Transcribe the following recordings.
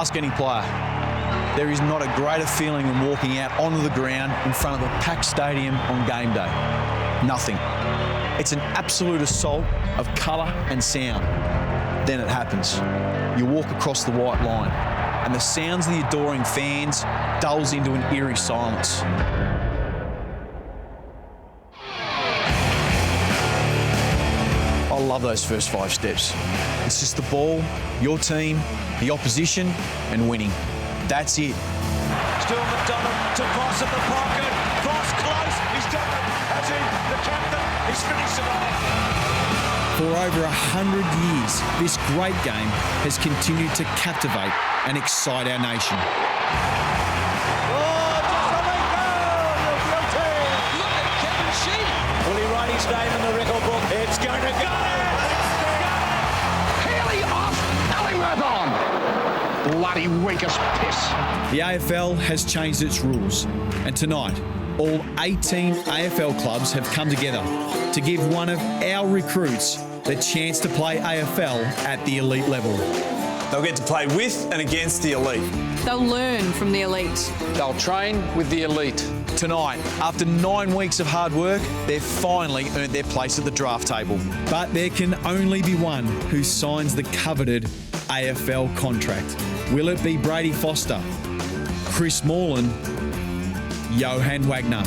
Ask any player. There is not a greater feeling than walking out onto the ground in front of a packed stadium on game day. Nothing. It's an absolute assault of colour and sound. Then it happens. You walk across the white line and the sounds of the adoring fans dulls into an eerie silence. I love those first 5 steps. It's just the ball, your team, the opposition, and winning. That's it. Still McDonald to cross at the pocket. Cross close. He's done it. That's it. The captain. He's finished it off. For over 100 years, this great game has continued to captivate and excite our nation. Oh, just a big goal. You're guilty. Look at Kevin Sheedy. Will he write his name in the record book? It's going to go. Healy off. Ellingworth on. Bloody weak as piss. The AFL has changed its rules, and tonight, all 18 AFL clubs have come together to give one of our recruits the chance to play AFL at the elite level. They'll get to play with and against the elite. They'll learn from the elite. They'll train with the elite. Tonight, after 9 weeks of hard work, they've finally earned their place at the draft table. But there can only be one who signs the coveted AFL contract. Will it be Brady Foster, Chris Morland, Johan Wagner?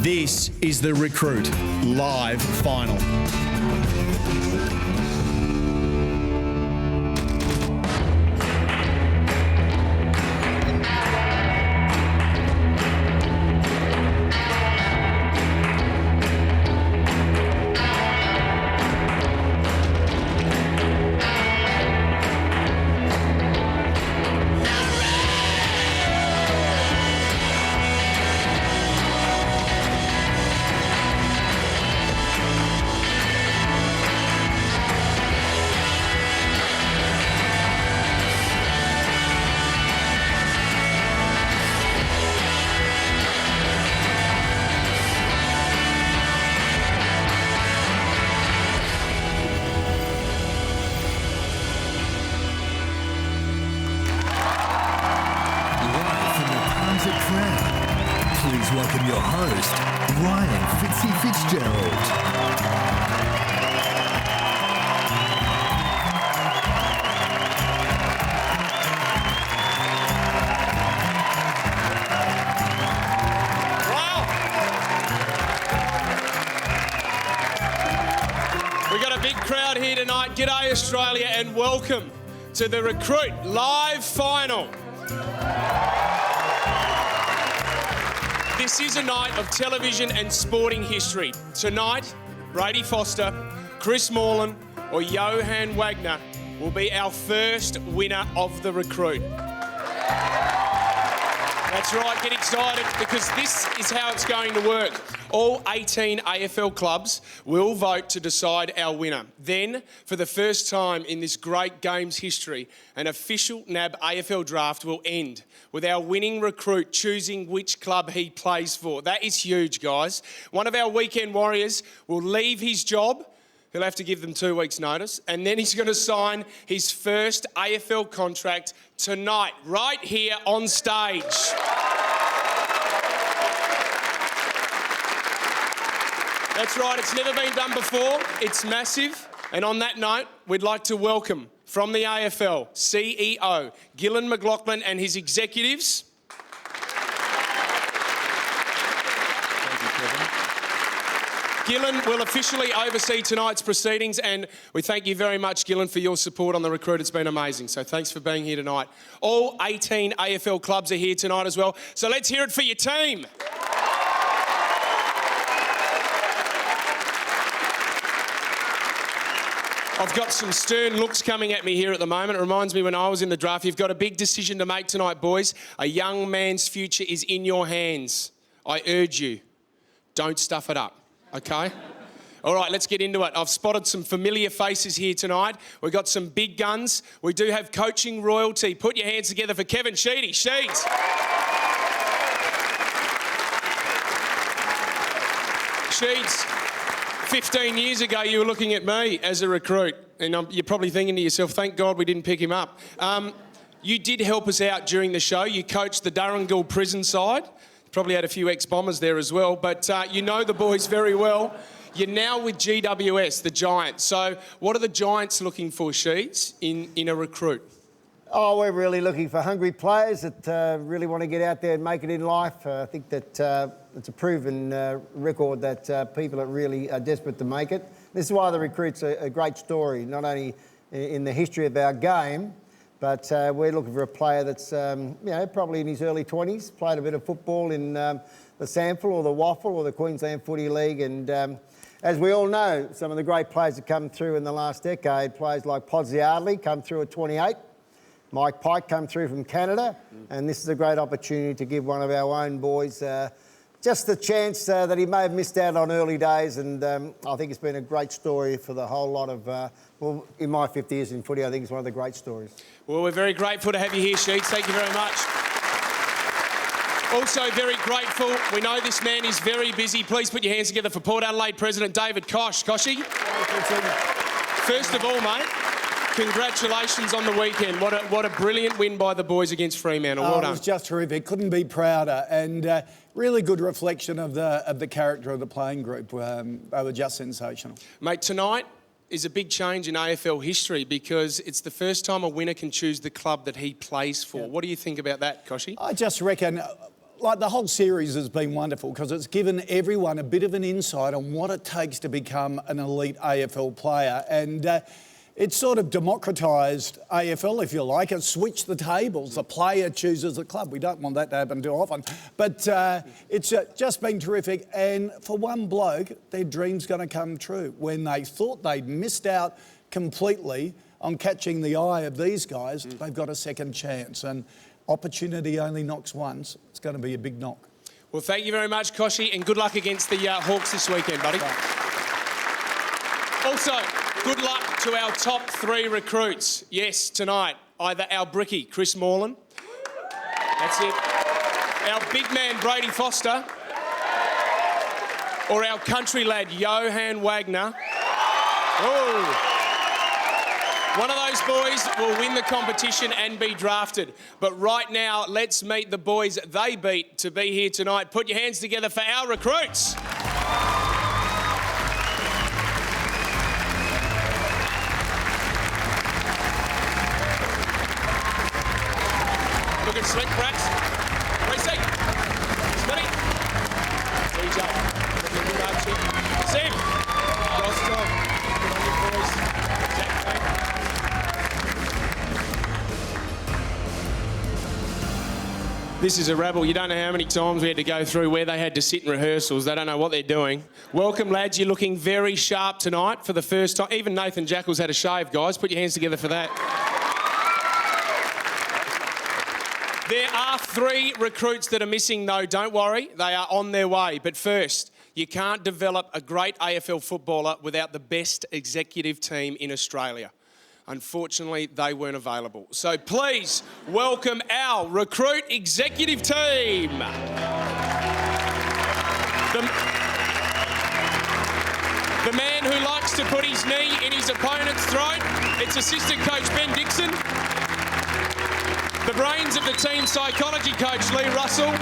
This is the Recruit Live Final. Please welcome your host, Ryan Fitzy Fitzgerald. We've got a big crowd here tonight. G'day Australia and welcome to the Recruit Live Final. This is a night of television and sporting history. Tonight, Brady Foster, Chris Morland or Johan Wagner will be our first winner of the Recruit. That's right, get excited because this is how it's going to work. All 18 AFL clubs will vote to decide our winner. Then, for the first time in this great game's history, an official NAB AFL draft will end with our winning recruit choosing which club he plays for. That is huge, guys. One of our weekend warriors will leave his job. He'll have to give them 2 weeks' notice. And then he's going to sign his first AFL contract tonight, right here on stage. That's right, it's never been done before. It's massive. And on that note, we'd like to welcome from the AFL, CEO Gillan McLachlan and his executives. Gillan will officially oversee tonight's proceedings and we thank you very much, Gillan, for your support on the Recruit. It's been amazing, so thanks for being here tonight. All 18 AFL clubs are here tonight as well, so let's hear it for your team. I've got some stern looks coming at me here at the moment. It reminds me when I was in the draft. You've got a big decision to make tonight, boys. A young man's future is in your hands. I urge you, don't stuff it up, okay? All right, let's get into it. I've spotted some familiar faces here tonight. We've got some big guns. We do have coaching royalty. Put your hands together for Kevin Sheedy. Sheeds. Sheeds. 15 years ago, you were looking at me as a recruit, and you're probably thinking to yourself, thank God we didn't pick him up. You did help us out during the show. You coached the Durrangill prison side. Probably had a few ex-Bombers there as well, but you know the boys very well. You're now with GWS, the Giants. So what are the Giants looking for, Sheeds, in a recruit? Oh, we're really looking for hungry players that really want to get out there and make it in life. I think that it's a proven record that people are really desperate to make it. This is why the recruit's a great story, not only in the history of our game, but we're looking for a player that's, probably in his early 20s, played a bit of football in the Sample or the Waffle or the Queensland Footy League. And as we all know, some of the great players that come through in the last decade, players like Podsy Ardley come through at 28. Mike Pike come through from Canada, and this is a great opportunity to give one of our own boys just the chance that he may have missed out on early days, and I think it's been a great story for the whole lot of, in my 50 years in footy, I think it's one of the great stories. Well, we're very grateful to have you here, Sheets. Thank you very much. Also very grateful, we know this man is very busy. Please put your hands together for Port Adelaide President David Koch. Koshy, first of all, mate, congratulations on the weekend. What a brilliant win by the boys against Fremantle. Well done. It was just terrific. Couldn't be prouder. And really good reflection of the character of the playing group. They were just sensational. Mate, tonight is a big change in AFL history because it's the first time a winner can choose the club that he plays for. What do you think about that, Koshy? I just reckon, like, the whole series has been wonderful because it's given everyone a bit of an insight on what it takes to become an elite AFL player. And it's sort of democratised AFL, if you like. It's switched the tables. The player chooses the club. We don't want that to happen too often. But it's just been terrific. And for one bloke, their dream's going to come true. When they thought they'd missed out completely on catching the eye of these guys, they've got a second chance. And opportunity only knocks once. It's going to be a big knock. Well, thank you very much, Koshy, and good luck against the Hawks this weekend, buddy. Also, good luck to our top 3 recruits. Yes, tonight, either our brickie, Chris Morland. That's it. Our big man, Brady Foster. Or our country lad, Johan Wagner. Oh. One of those boys will win the competition and be drafted. But right now, let's meet the boys they beat to be here tonight. Put your hands together for our recruits. Looking slick, Brats. Precinct. Smitty. DJ. Looking good, Archie. Sam. Roscoe. Good on you, boys. Jack. This is a rabble. You don't know how many times we had to go through where they had to sit in rehearsals. They don't know what they're doing. Welcome, lads. You're looking very sharp tonight for the first time. Even Nathan Jackals had a shave, guys. Put your hands together for that. There are 3 recruits that are missing, though. Don't worry. They are on their way. But first, you can't develop a great AFL footballer without the best executive team in Australia. Unfortunately, they weren't available. So please welcome our recruit executive team. The man who likes to put his knee in his opponent's throat, it's assistant coach Ben Dixon. The brains of the team psychology coach Lee Russell.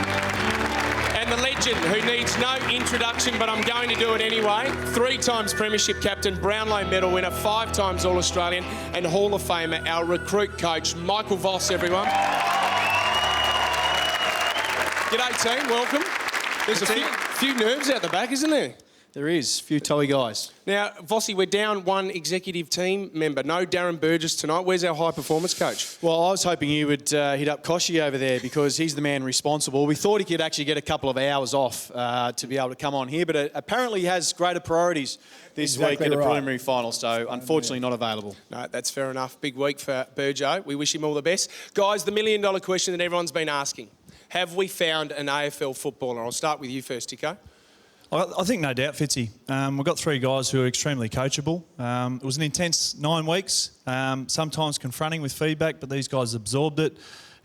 And the legend who needs no introduction, but I'm going to do it anyway. 3 times Premiership captain, Brownlow medal winner, 5 times All-Australian and Hall of Famer, our recruit coach, Michael Voss, everyone. G'day team, welcome. There's a few nerves out the back, isn't there? There is, a few toey guys. Now, Vossi, we're down 1 executive team member. No Darren Burgess tonight. Where's our high performance coach? Well, I was hoping you would hit up Koshy over there because he's the man responsible. We thought he could actually get a couple of hours off to be able to come on here, but apparently he has greater priorities this week in the preliminary final, so unfortunately not available. No, that's fair enough. Big week for Burjo. We wish him all the best. Guys, the million-dollar question that everyone's been asking. Have we found an AFL footballer? I'll start with you first, Tico. I think no doubt, Fitzy. We've got 3 guys who are extremely coachable. It was an intense 9 weeks, sometimes confronting with feedback, but these guys absorbed it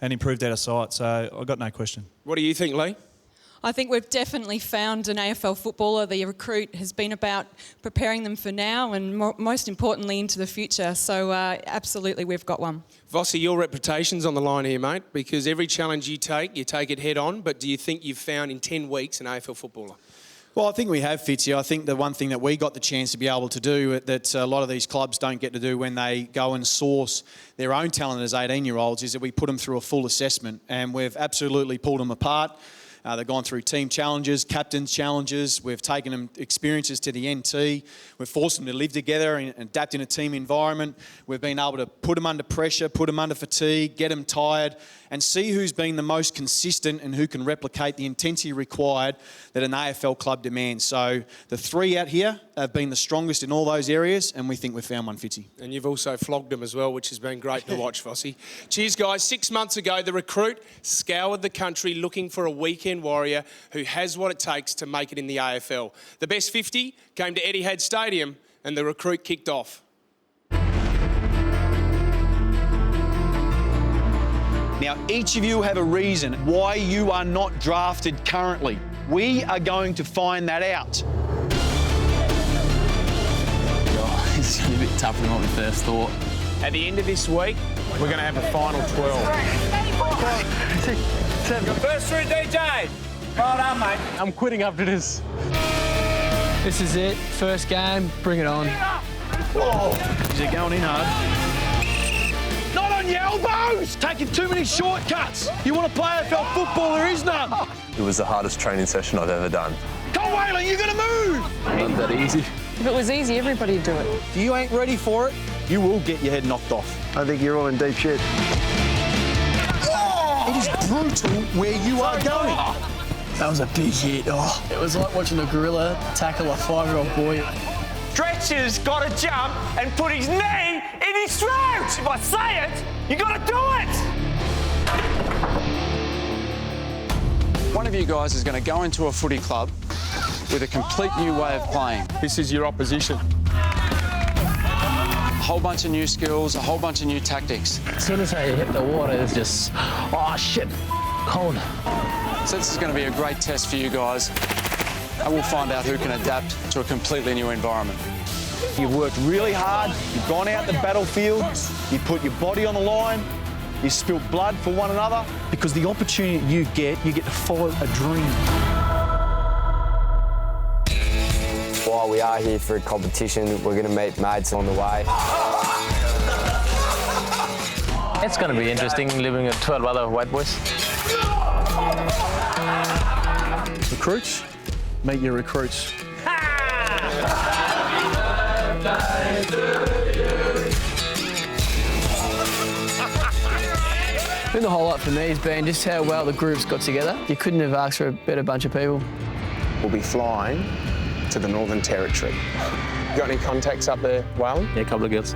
and improved out of sight, so I've got no question. What do you think, Lee? I think we've definitely found an AFL footballer. The recruit has been about preparing them for now and most importantly into the future. So absolutely we've got one. Vossi, your reputation's on the line here, mate, because every challenge you take it head on. But do you think you've found in 10 weeks an AFL footballer? Well, I think we have, Fitzy. I think the one thing that we got the chance to be able to do that a lot of these clubs don't get to do when they go and source their own talent as 18-year-olds is that we put them through a full assessment, and we've absolutely pulled them apart. They've gone through team challenges, captain's challenges. We've taken them experiences to the NT. We've forced them to live together and adapt in a team environment. We've been able to put them under pressure, put them under fatigue, get them tired, and see who's been the most consistent and who can replicate the intensity required that an AFL club demands. So the three out here have been the strongest in all those areas, and we think we've found one, Fitzy. And you've also flogged them as well, which has been great to watch, Vossi. Cheers, guys. 6 months ago, the recruit scoured the country looking for a weekend warrior who has what it takes to make it in the AFL. The best 50 came to Etihad Stadium, and the recruit kicked off. Now, each of you have a reason why you are not drafted currently. We are going to find that out. Oh, it's a bit tougher than what we first thought. At the end of this week, we're going to have a final 12. First through, DJ. Well done, mate. I'm quitting after this. This is it. First game. Bring it on. Whoa! Is it going in hard? Not on your elbows! Taking too many shortcuts. You want to play AFL football, there is none. It was the hardest training session I've ever done. Come on, Wayland, you got to move! Not that easy. If it was easy, everybody'd do it. If you ain't ready for it, you will get your head knocked off. I think you're all in deep shit. Oh! It is brutal where you are going. That was a big hit. Oh. It was like watching a gorilla tackle a 5-year-old boy. Stretcher's got to jump and put his knee in his throat. If I say it, you got to do it. One of you guys is going to go into a footy club with a complete new way of playing. This is your opposition. A whole bunch of new skills, a whole bunch of new tactics. As soon as I hit the water, it's just, oh shit, cold. So this is going to be a great test for you guys. And we'll find out who can adapt to a completely new environment. You've worked really hard, you've gone out the battlefield, you put your body on the line, you spilt blood for one another, because the opportunity you get to follow a dream. While we are here for a competition, we're going to meet mates on the way. It's going to be interesting living with 12 other white boys. Recruits, meet your recruits. I think the whole lot for me has been just how well the groups got together. You couldn't have asked for a better bunch of people. We'll be flying to the Northern Territory. You got any contacts up there, Wayland? Yeah, a couple of girls.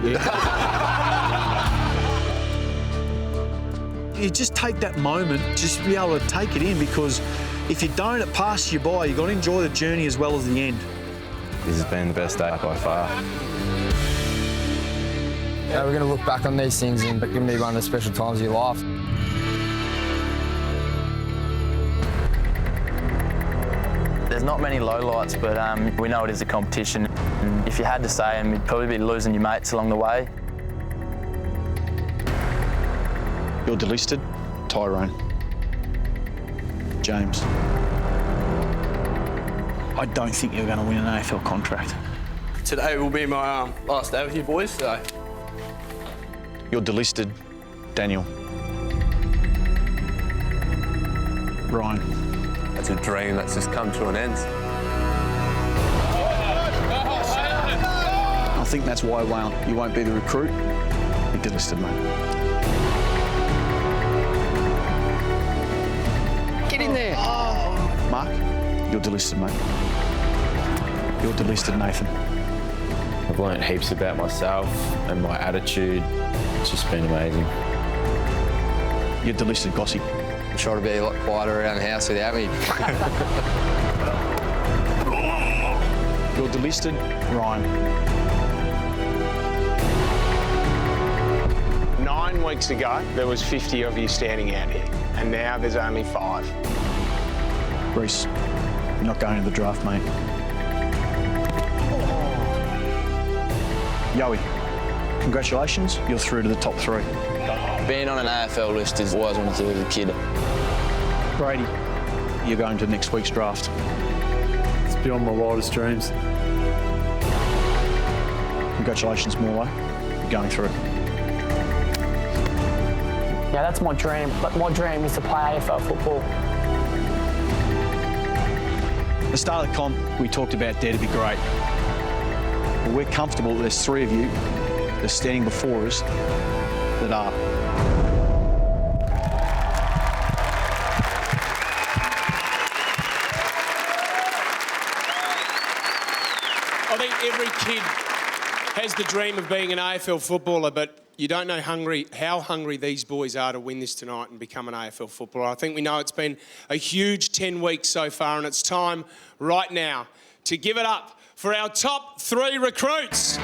You just take that moment, just be able to take it in, because if you don't, it passes you by. You've got to enjoy the journey as well as the end. This has been the best day by far. We're going to look back on these things and it's going to be one of the special times of your life. There's not many lowlights, but we know it is a competition. And if you had to say them, you'd probably be losing your mates along the way. You're delisted, Tyrone. James. I don't think you're going to win an AFL contract. Today will be my last day with you boys, so... You're delisted, Daniel. Ryan. That's a dream that's just come to an end. I think that's why, Wayne, you won't be the recruit. You're delisted, mate. Get in there. Mark, you're delisted, mate. You're delisted, Nathan. I've learnt heaps about myself and my attitude. It's just been amazing. You're delisted, Gossy. I'm trying to be a lot quieter around the house without me. You're delisted, Ryan. 9 weeks ago, there was 50 of you standing out here, and now there's only 5. Reece, you're not going to the draft, mate. Yowie, congratulations, you're through to the top 3. Being on an AFL list is what I wanted to do as a kid. Brady, you're going to next week's draft. It's beyond my wildest dreams. Congratulations, Morlo, you're going through. Yeah, that's my dream. But my dream is to play AFL football. At the start of the comp, we talked about dare to be great. Well, we're comfortable that there's 3 of you that are standing before us that are. I think every kid has the dream of being an AFL footballer, but you don't know how hungry these boys are to win this tonight and become an AFL footballer. I think we know it's been a huge 10 weeks so far, and it's time right now to give it up for our top 3 recruits.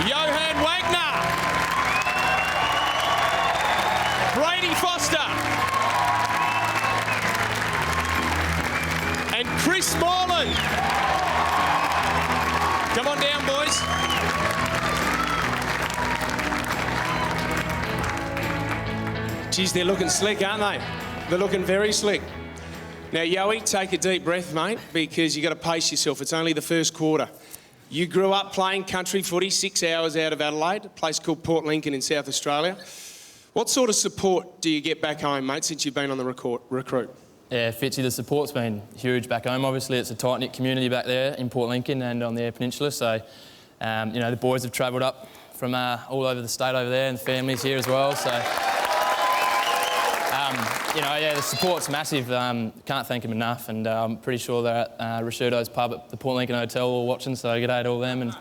Johan Wagner, Brady Foster, and Chris Morland. Come on down, boys. Geez, they're looking slick, aren't they? They're looking very slick. Now, Yowie, take a deep breath, mate, because you've got to pace yourself. It's only the first quarter. You grew up playing country footy 6 hours out of Adelaide, a place called Port Lincoln in South Australia. What sort of support do you get back home, mate, since you've been on the recruit? Yeah, Fitzy, the support's been huge back home. Obviously, it's a tight-knit community back there in Port Lincoln and on the Eyre Peninsula. So, you know, the boys have travelled up from all over the state over there, and the families here as well. So, you know, yeah, the support's massive. Can't thank them enough. And I'm pretty sure they're at Risciuto's pub at the Port Lincoln Hotel all watching. So good day to all them,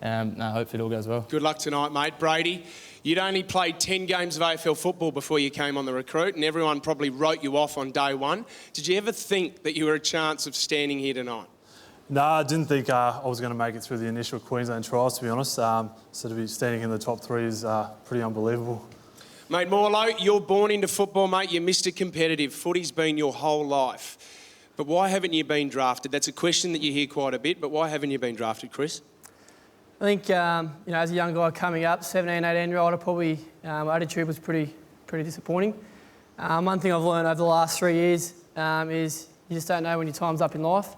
and hopefully it all goes well. Good luck tonight, mate. Brady, you'd only played 10 games of AFL football before you came on the recruit, and everyone probably wrote you off on day one. Did you ever think that you were a chance of standing here tonight? No, I didn't think I was going to make it through the initial Queensland trials, to be honest. So to be standing in the top 3 is pretty unbelievable. Mate, Morlo, you're born into football, mate. You're Mr. Competitive. Footy's been your whole life. But why haven't you been drafted? That's a question that you hear quite a bit, but why haven't you been drafted, Chris? I think, you know, as a young guy coming up, 17, 18-year-old, I probably, my attitude was pretty disappointing. One thing I've learned over the last 3 years is you just don't know when your time's up in life.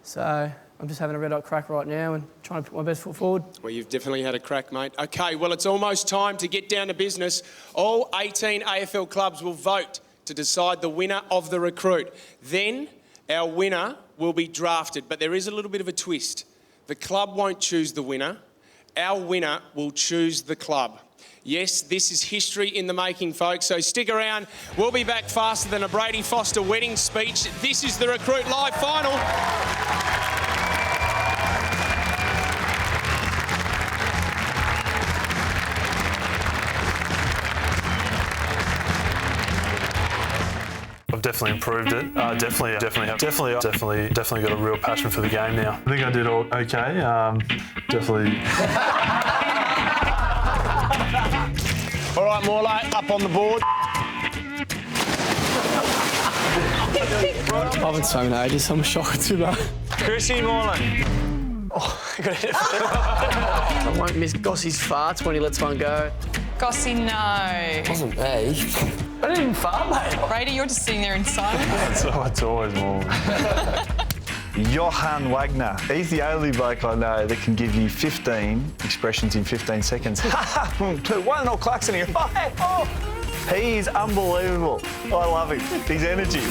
So I'm just having a red-hot crack right now and trying to put my best foot forward. Well, you've definitely had a crack, mate. OK, well, it's almost time to get down to business. All 18 AFL clubs will vote to decide the winner of the recruit. Then our winner will be drafted. But there is a little bit of a twist. The club won't choose the winner. Our winner will choose the club. Yes, this is history in the making, folks, so stick around. We'll be back faster than a Brady Foster wedding speech. This is the Recruit Live Final. I've definitely improved it. Definitely got a real passion for the game now. I think I did okay. Definitely. All right, Morley, up on the board. I haven't sung in ages, I'm shocked too bad. Chrissy Morley. Oh, I got it. I won't miss Gossie's farts when he lets one go. Gossie, no. Wasn't me. I didn't even fart, mate. Brady, you're just sitting there in silence. It's always more. Johan Wagner. He's the only bloke I know that can give you 15 expressions in 15 seconds. 1-0 Clarkson here. Oh, he is unbelievable. I love him. His energy.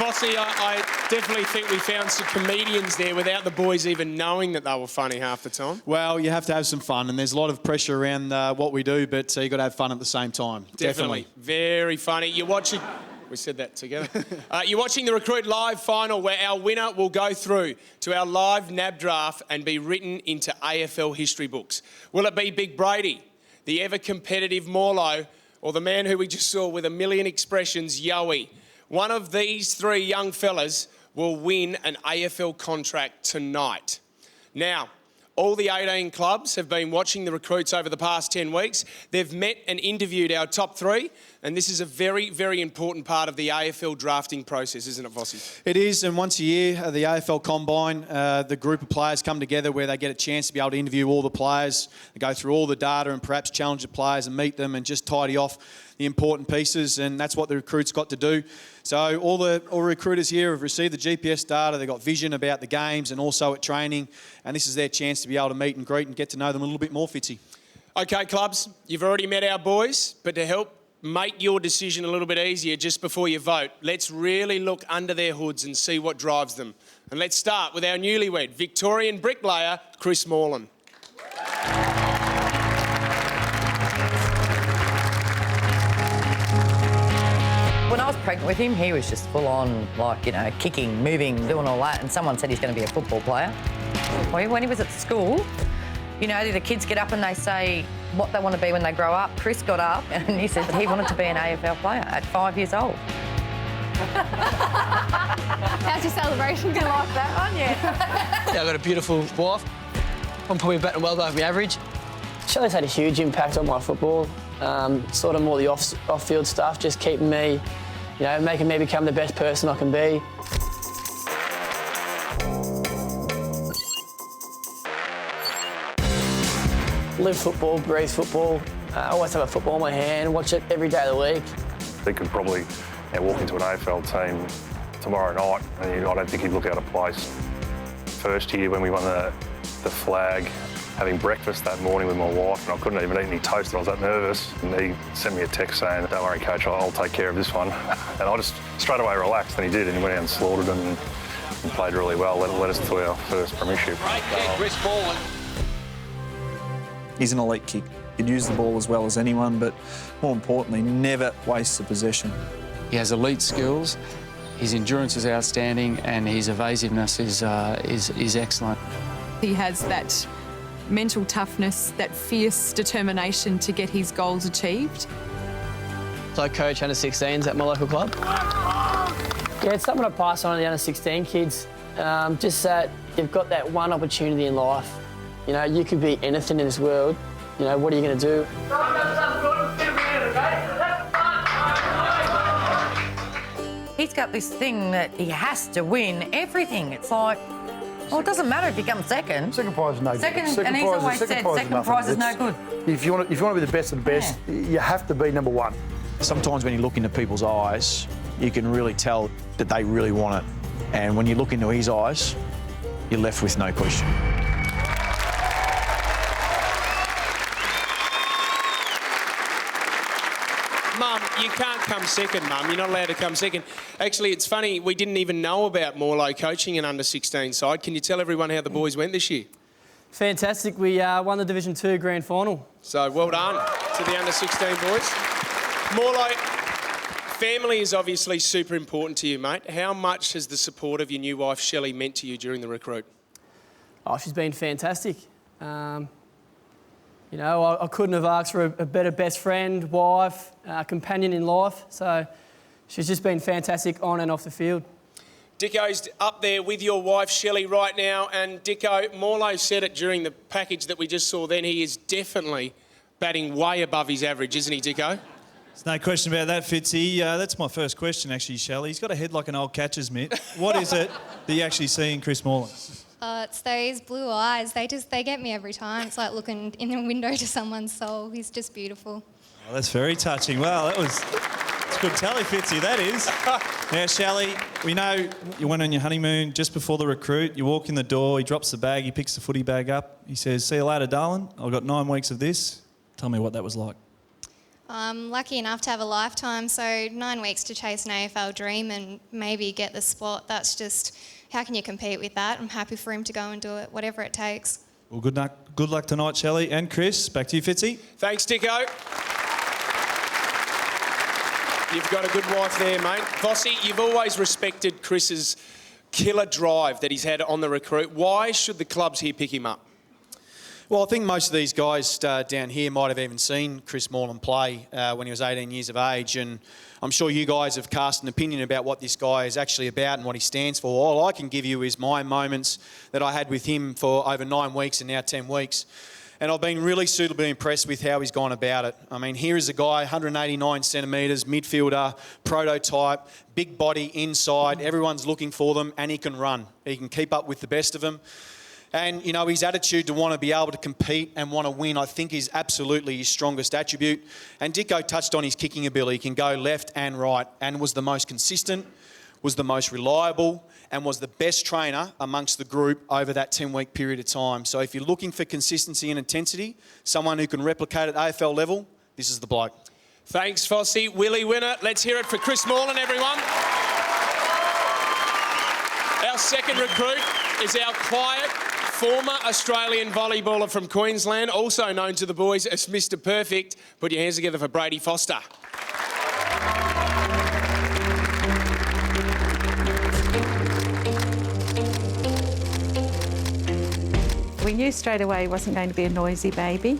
Fossey, I definitely think we found some comedians there without the boys even knowing that they were funny half the time. Well, you have to have some fun, and there's a lot of pressure around what we do, but you've got to have fun at the same time. Definitely. Very funny. You're watching... We said that together. You're watching the Recruit Live Final, where our winner will go through to our live NAB draft and be written into AFL history books. Will it be Big Brady, the ever-competitive Morlo, or the man who we just saw with a million expressions, Yowie? One of these three young fellas will win an AFL contract tonight. Now, all the 18 clubs have been watching the recruits over the past 10 weeks. They've met and interviewed our top three, and this is a very, very important part of the AFL drafting process, isn't it, Vossi? It is, and once a year, the AFL Combine, the group of players come together where they get a chance to be able to interview all the players, they go through all the data and perhaps challenge the players and meet them and just tidy off the important pieces, and that's what the recruits got to do. So all recruiters here have received the GPS data, they've got vision about the games and also at training, and this is their chance to be able to meet and greet and get to know them a little bit more, Fitzy. Okay, clubs, you've already met our boys, but to help make your decision a little bit easier just before you vote, let's really look under their hoods and see what drives them. And let's start with our newlywed, Victorian bricklayer, Chris Morland. When I was pregnant with him, he was just full on, like, you know, kicking, moving, doing all that, and someone said he's going to be a football player. Well, when he was at school, you know, the kids get up and they say what they want to be when they grow up. Chris got up and he said he wanted to be an AFL player at 5 years old. How's your celebration? You like that one, yeah? Yeah, I've got a beautiful wife. I'm probably batting well above my average. Shelley's had a huge impact on my football. Sort of more the off-field stuff, just keeping me, you know, making me become the best person I can be. Live football, breathe football. I always have a football in my hand, watch it every day of the week. He could probably walk into an AFL team tomorrow night and I don't think he'd look out of place. First year when we won the flag, having breakfast that morning with my wife, and I couldn't even eat any toast, I was that nervous. And he sent me a text saying, "Don't worry, coach, I'll take care of this one." And I just straight away relaxed, and he did, and he went out and slaughtered them and played really well, led us to our first premiership. Great kick, Chris Morland. He's an elite kick. He'd use the ball as well as anyone, but more importantly, never wastes a possession. He has elite skills, his endurance is outstanding, and his evasiveness is excellent. He has that mental toughness, that fierce determination to get his goals achieved. So I coach under-16s at my local club. Yeah, it's something I pass on to the under-16 kids. Just that you've got that one opportunity in life. You know, you could be anything in this world. You know, what are you going to do? He's got this thing that he has to win everything. It's like, well, it doesn't matter if you come second. Second prize is no good. And he's always said second prize is no good. If you want to be the best of the best, you have to be number one. Sometimes when you look into people's eyes, you can really tell that they really want it. And when you look into his eyes, you're left with no question. Mum, you can't come second, Mum. You're not allowed to come second. Actually, it's funny, we didn't even know about Morlow coaching an under-16 side. Can you tell everyone how the boys went this year? Fantastic. We won the Division 2 Grand Final. So well done to the under-16 boys. Morlow, family is obviously super important to you, mate. How much has the support of your new wife, Shelley, meant to you during the recruit? Oh, she's been fantastic. You know, I couldn't have asked for a better best friend, wife, companion in life. So she's just been fantastic on and off the field. Dicko's up there with your wife, Shelley, right now. And Dicko, Morlow said it during the package that we just saw then. He is definitely batting way above his average, isn't he, Dicko? There's no question about that, Fitzy. That's my first question, actually, Shelley. He's got a head like an old catcher's mitt. What is it that you actually see in Chris Morland? It's those blue eyes. They get me every time. It's like looking in a window to someone's soul. He's just beautiful. Oh, that's very touching. Wow, that's good tally, Fitzy, that is. Now, Shelley, we know you went on your honeymoon just before the recruit. You walk in the door, he drops the bag, he picks the footy bag up. He says, "See you later, darling. I've got 9 weeks of this." Tell me what that was like. I'm lucky enough to have a lifetime, so 9 weeks to chase an AFL dream and maybe get the spot. That's just, how can you compete with that? I'm happy for him to go and do it, whatever it takes. Well, good luck tonight, Shelley. And Chris, back to you, Fitzy. Thanks, Dicko. You've got a good wife there, mate. Vossi, you've always respected Chris's killer drive that he's had on the recruit. Why should the clubs here pick him up? Well, I think most of these guys down here might have even seen Chris Moreland play when he was 18 years of age, and I'm sure you guys have cast an opinion about what this guy is actually about and what he stands for. All I can give you is my moments that I had with him for over 9 weeks and now 10 weeks. And I've been really suitably impressed with how he's gone about it. I mean, here is a guy, 189 centimetres, midfielder, prototype, big body inside. Everyone's looking for them, and he can run. He can keep up with the best of them. And, you know, his attitude to want to be able to compete and want to win, I think, is absolutely his strongest attribute. And Dicko touched on his kicking ability. He can go left and right, and was the most consistent, was the most reliable, and was the best trainer amongst the group over that 10-week period of time. So if you're looking for consistency and intensity, someone who can replicate at AFL level, this is the bloke. Thanks, Fossey. Willie winner. Let's hear it for Chris Moreland, everyone. Our second recruit is our quiet, former Australian volleyballer from Queensland, also known to the boys as Mr. Perfect. Put your hands together for Brady Foster. We knew straight away he wasn't going to be a noisy baby,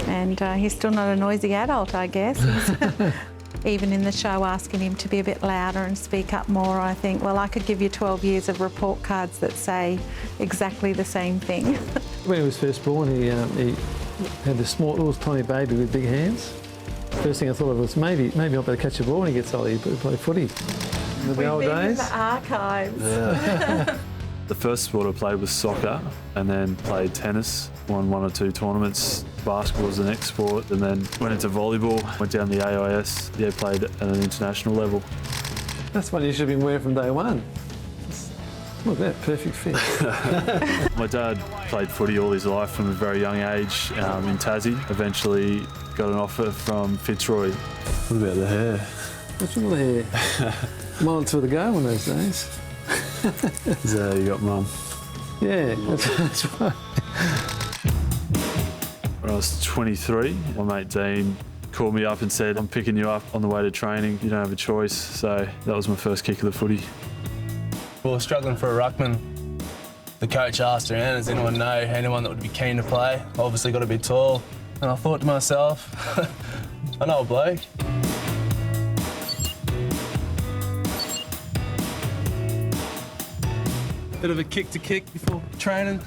and he's still not a noisy adult, I guess. Even in the show, asking him to be a bit louder and speak up more, I think, well, I could give you 12 years of report cards that say exactly the same thing. When he was first born, he had this small, little tiny baby with big hands. First thing I thought of was maybe I'll better catch a ball when he gets older, he'll play footy. In the old days. In the archives. Yeah. The first sport I played was soccer, and then played tennis, won 1 or 2 tournaments. Basketball was the next sport, and then went into volleyball, went down the AIS, played at an international level. That's one you should have been wearing from day one. Look at that, perfect fit. My dad played footy all his life from a very young age in Tassie. Eventually got an offer from Fitzroy. What about the hair? What's wrong with the hair? Miles for the go in those days. Is that how you got Mum? Yeah, that's right. When I was 23, my mate Dean called me up and said, I'm picking you up on the way to training, you don't have a choice. So that was my first kick of the footy. We were struggling for a ruckman. The coach asked around, does anyone know anyone that would be keen to play? Obviously got to be tall. And I thought to myself, I know a bloke. Bit of a kick to kick before training.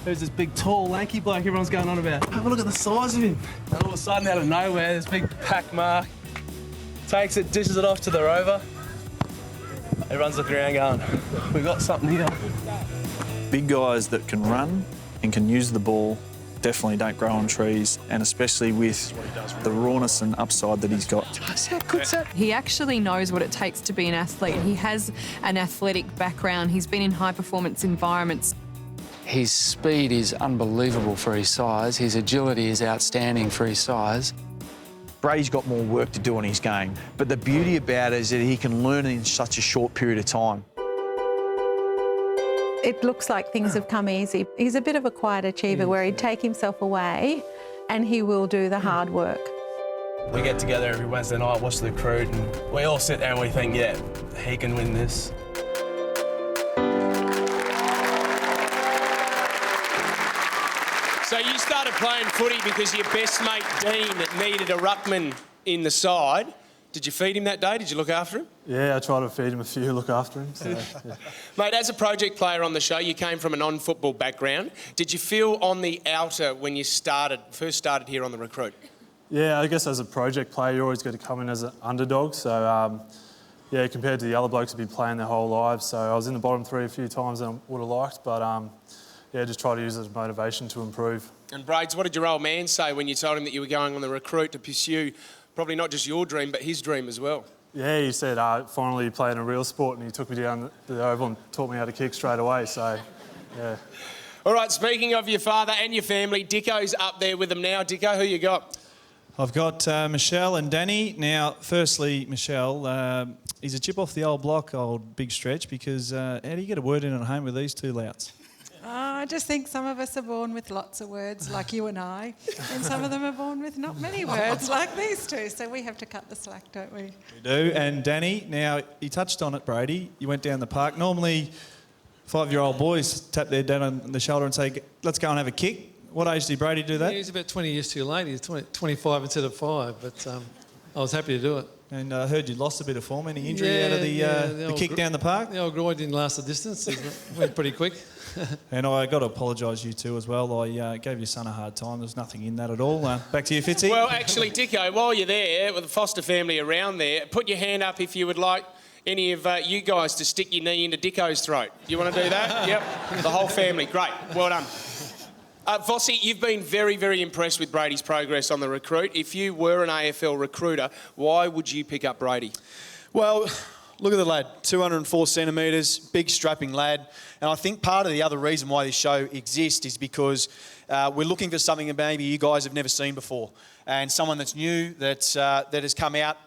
There's this big, tall, lanky bloke everyone's going on about. Have a look at the size of him. And all of a sudden, out of nowhere, this big pack mark. Takes it, dishes it off to the rover. Everyone's looking around going, we've got something here. Big guys that can run and can use the ball definitely don't grow on trees, and especially with the rawness and upside that he's got. He actually knows what it takes to be an athlete. He has an athletic background. He's been in high-performance environments. His speed is unbelievable for his size. His agility is outstanding for his size. Brady's got more work to do on his game, but the beauty about it is that he can learn in such a short period of time. It looks like things have come easy. He's a bit of a quiet achiever where he'd take himself away and he will do the hard work. We get together every Wednesday night, watch the Recruit, and we all sit there and we think, yeah, he can win this. So you started playing footy because your best mate Dean needed a ruckman in the side. Did you feed him that day? Did you look after him? Yeah, I tried to feed him a few, look after him. So, yeah. Mate, as a project player on the show, you came from a non-football background. Did you feel on the outer when you first started here on the Recruit? Yeah, I guess as a project player, you always got to come in as an underdog. So, yeah, compared to the other blokes who've been playing their whole lives. So I was in the bottom 3 a few times and I would have liked, but yeah, just try to use it as motivation to improve. And Braids, what did your old man say when you told him that you were going on the Recruit to pursue probably not just your dream, but his dream as well? Yeah, he said, finally playing a real sport, and he took me down the oval and taught me how to kick straight away, so, yeah. All right, speaking of your father and your family, Dicko's up there with them now. Dicko, who you got? I've got Michelle and Danny. Now, firstly, Michelle, he's a chip off the old block, old big stretch, because how do you get a word in at home with these two louts? I just think some of us are born with lots of words, like you and I, and some of them are born with not many words, like these two. So we have to cut the slack, don't we? We do. And Danny, now, you touched on it, Brady. You went down the park. Normally, 5-year-old boys tap their dad on the shoulder and say, let's go and have a kick. What age did Brady do that? Yeah, he's about 20 years too late. He's 25 instead of 5, but I was happy to do it. And I heard you lost a bit of form. Any injury out of the kick down the park? The old groin didn't last the distance. It went pretty quick. And I got to apologise you too as well. I gave your son a hard time. There's nothing in that at all. Back to you, Fitzy. Well, actually, Dicko, while you're there with the Foster family around there, put your hand up if you would like any of you guys to stick your knee into Dicko's throat. You want to do that? Yep. The whole family. Great. Well done. Vossi, you've been very, very impressed with Brady's progress on the recruit. If you were an AFL recruiter, why would you pick up Brady? Well, look at the lad, 204 centimetres, big strapping lad. And I think part of the other reason why this show exists is because we're looking for something that maybe you guys have never seen before, and someone that's new, that has come out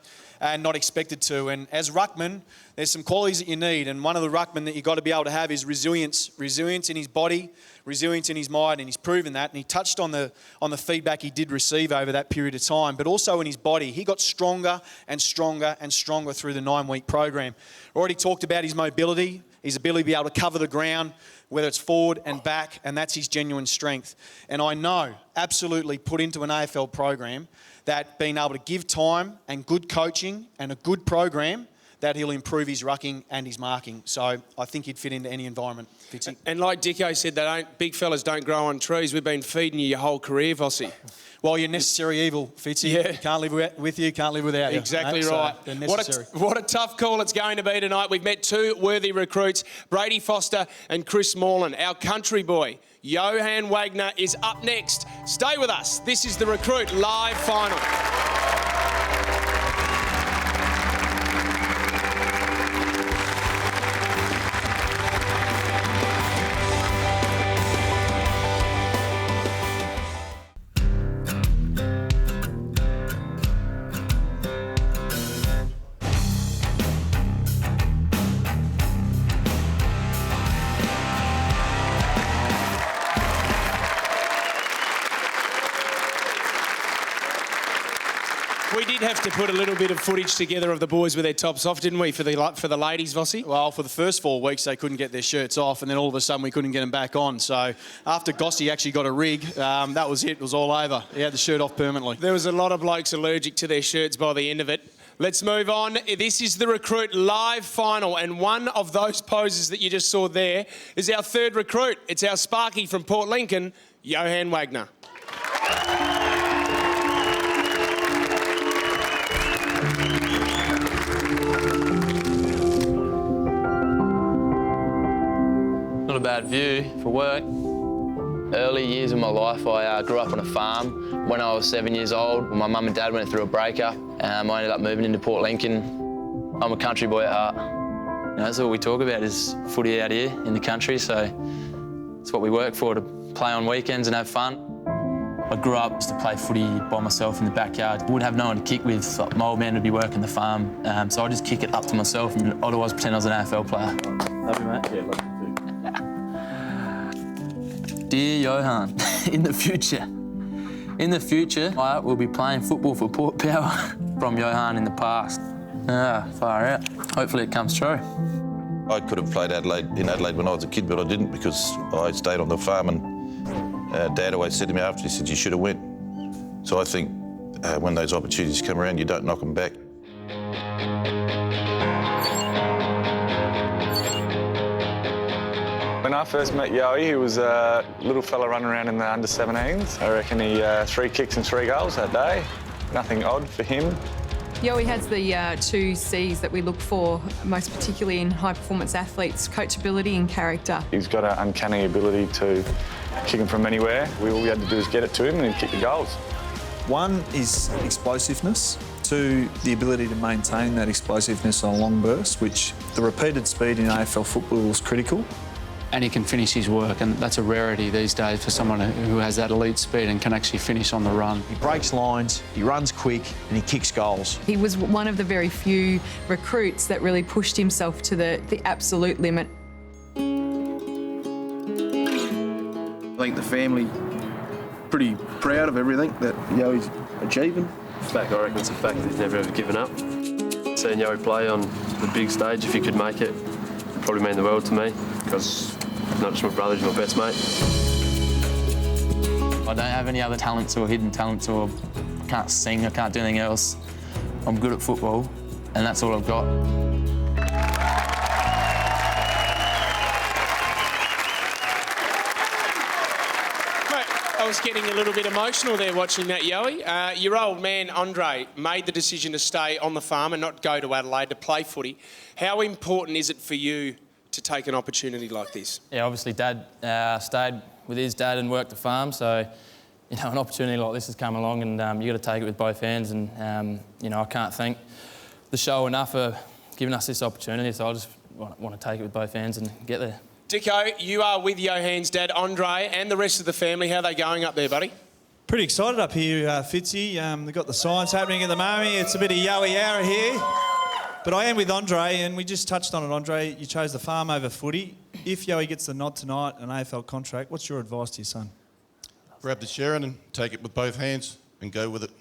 and not expected to. And as ruckman, there's some qualities that you need, and one of the ruckmen that you've got to be able to have is resilience. Resilience in his body, resilience in his mind, and he's proven that. And he touched on the feedback he did receive over that period of time, but also in his body. He got stronger and stronger and stronger through the 9-week program. Already talked about his mobility, his ability to be able to cover the ground, whether it's forward and back, and that's his genuine strength. And I know, absolutely put into an AFL program, that being able to give time and good coaching and a good program, that he'll improve his rucking and his marking. So I think he'd fit into any environment. Fitzy. And like Dicko said, big fellas don't grow on trees. We've been feeding you your whole career, Vossi. Well, you're necessary evil, Fitzy. Yeah. You can't live with you, can't live without you. Exactly mate. right. So they're necessary. What a tough call it's going to be tonight. We've met two worthy recruits, Brady Foster and Chris Morland. Our country boy, Johan Wagner, is up next. Stay with us. This is the Recruit Live Final. We did have to put a little bit of footage together of the boys with their tops off, didn't we, for the ladies, Vossi? Well, for the first 4 weeks, they couldn't get their shirts off, and then all of a sudden we couldn't get them back on. So after Gossy actually got a rig, that was it. It was all over. He had the shirt off permanently. There was a lot of blokes allergic to their shirts by the end of it. Let's move on. This is the Recruit Live Final, and one of those poses that you just saw there is our third recruit. It's our Sparky from Port Lincoln, Johan Wagner. Not a bad view for work. Early years of my life, I grew up on a farm. When I was 7 years old, my mum and dad went through a breakup. I ended up moving into Port Lincoln. I'm a country boy at heart. That's all we talk about is footy out here in the country, so it's what we work for, to play on weekends and have fun. I grew up to play footy by myself in the backyard. I wouldn't have no one to kick with. My old man would be working the farm, so I just kick it up to myself and otherwise pretend I was an AFL player. Love you, mate. Yeah, love you too. Dear Johan, in the future, I will be playing football for Port Power from Johan in the past. Far out. Hopefully it comes true. I could have played in Adelaide when I was a kid, but I didn't because I stayed on the farm, and Dad always said to me after, he said, you should have went. So I think when those opportunities come around, you don't knock them back. When I first met Yoey, he was a little fella running around in the under-17s. I reckon he 3 kicks and 3 goals that day. Nothing odd for him. Yoey has the 2 C's that we look for, most particularly in high-performance athletes, coachability and character. He's got an uncanny ability to kick him from anywhere. All we had to do is get it to him and he'd kick the goals. 1 is explosiveness. 2, the ability to maintain that explosiveness on a long burst, which the repeated speed in AFL football is critical. And he can finish his work, and that's a rarity these days for someone who has that elite speed and can actually finish on the run. He breaks lines, he runs quick, and he kicks goals. He was one of the very few recruits that really pushed himself to the absolute limit. I think the family pretty proud of everything that Yoey's achieving. I reckon it's a fact that he's never ever given up. Seeing Yoey play on the big stage, if he could make it, would probably mean the world to me, because Not just my brothers, my best mate. I don't have any other talents or hidden talents, or I can't sing, I can't do anything else. I'm good at football, and that's all I've got. I was getting a little bit emotional there watching that, Yowie. Your old man, Andre, made the decision to stay on the farm and not go to Adelaide to play footy. How important is it for you to take an opportunity like this? Yeah, obviously Dad stayed with his dad and worked the farm, so, you know, an opportunity like this has come along, and you've got to take it with both hands, and, you know, I can't thank the show enough for giving us this opportunity, so I just want to take it with both hands and get there. Dicko, you are with Johan's dad, Andre, and the rest of the family. How are they going up there, buddy? Pretty excited up here, Fitzy. They've got the science happening at the moment. It's a bit of Yowie hour here. But I am with Andre, and we just touched on it, Andre. You chose the farm over footy. If Yowie gets the nod tonight, an AFL contract, what's your advice to your son? Grab the Sharon and take it with both hands and go with it.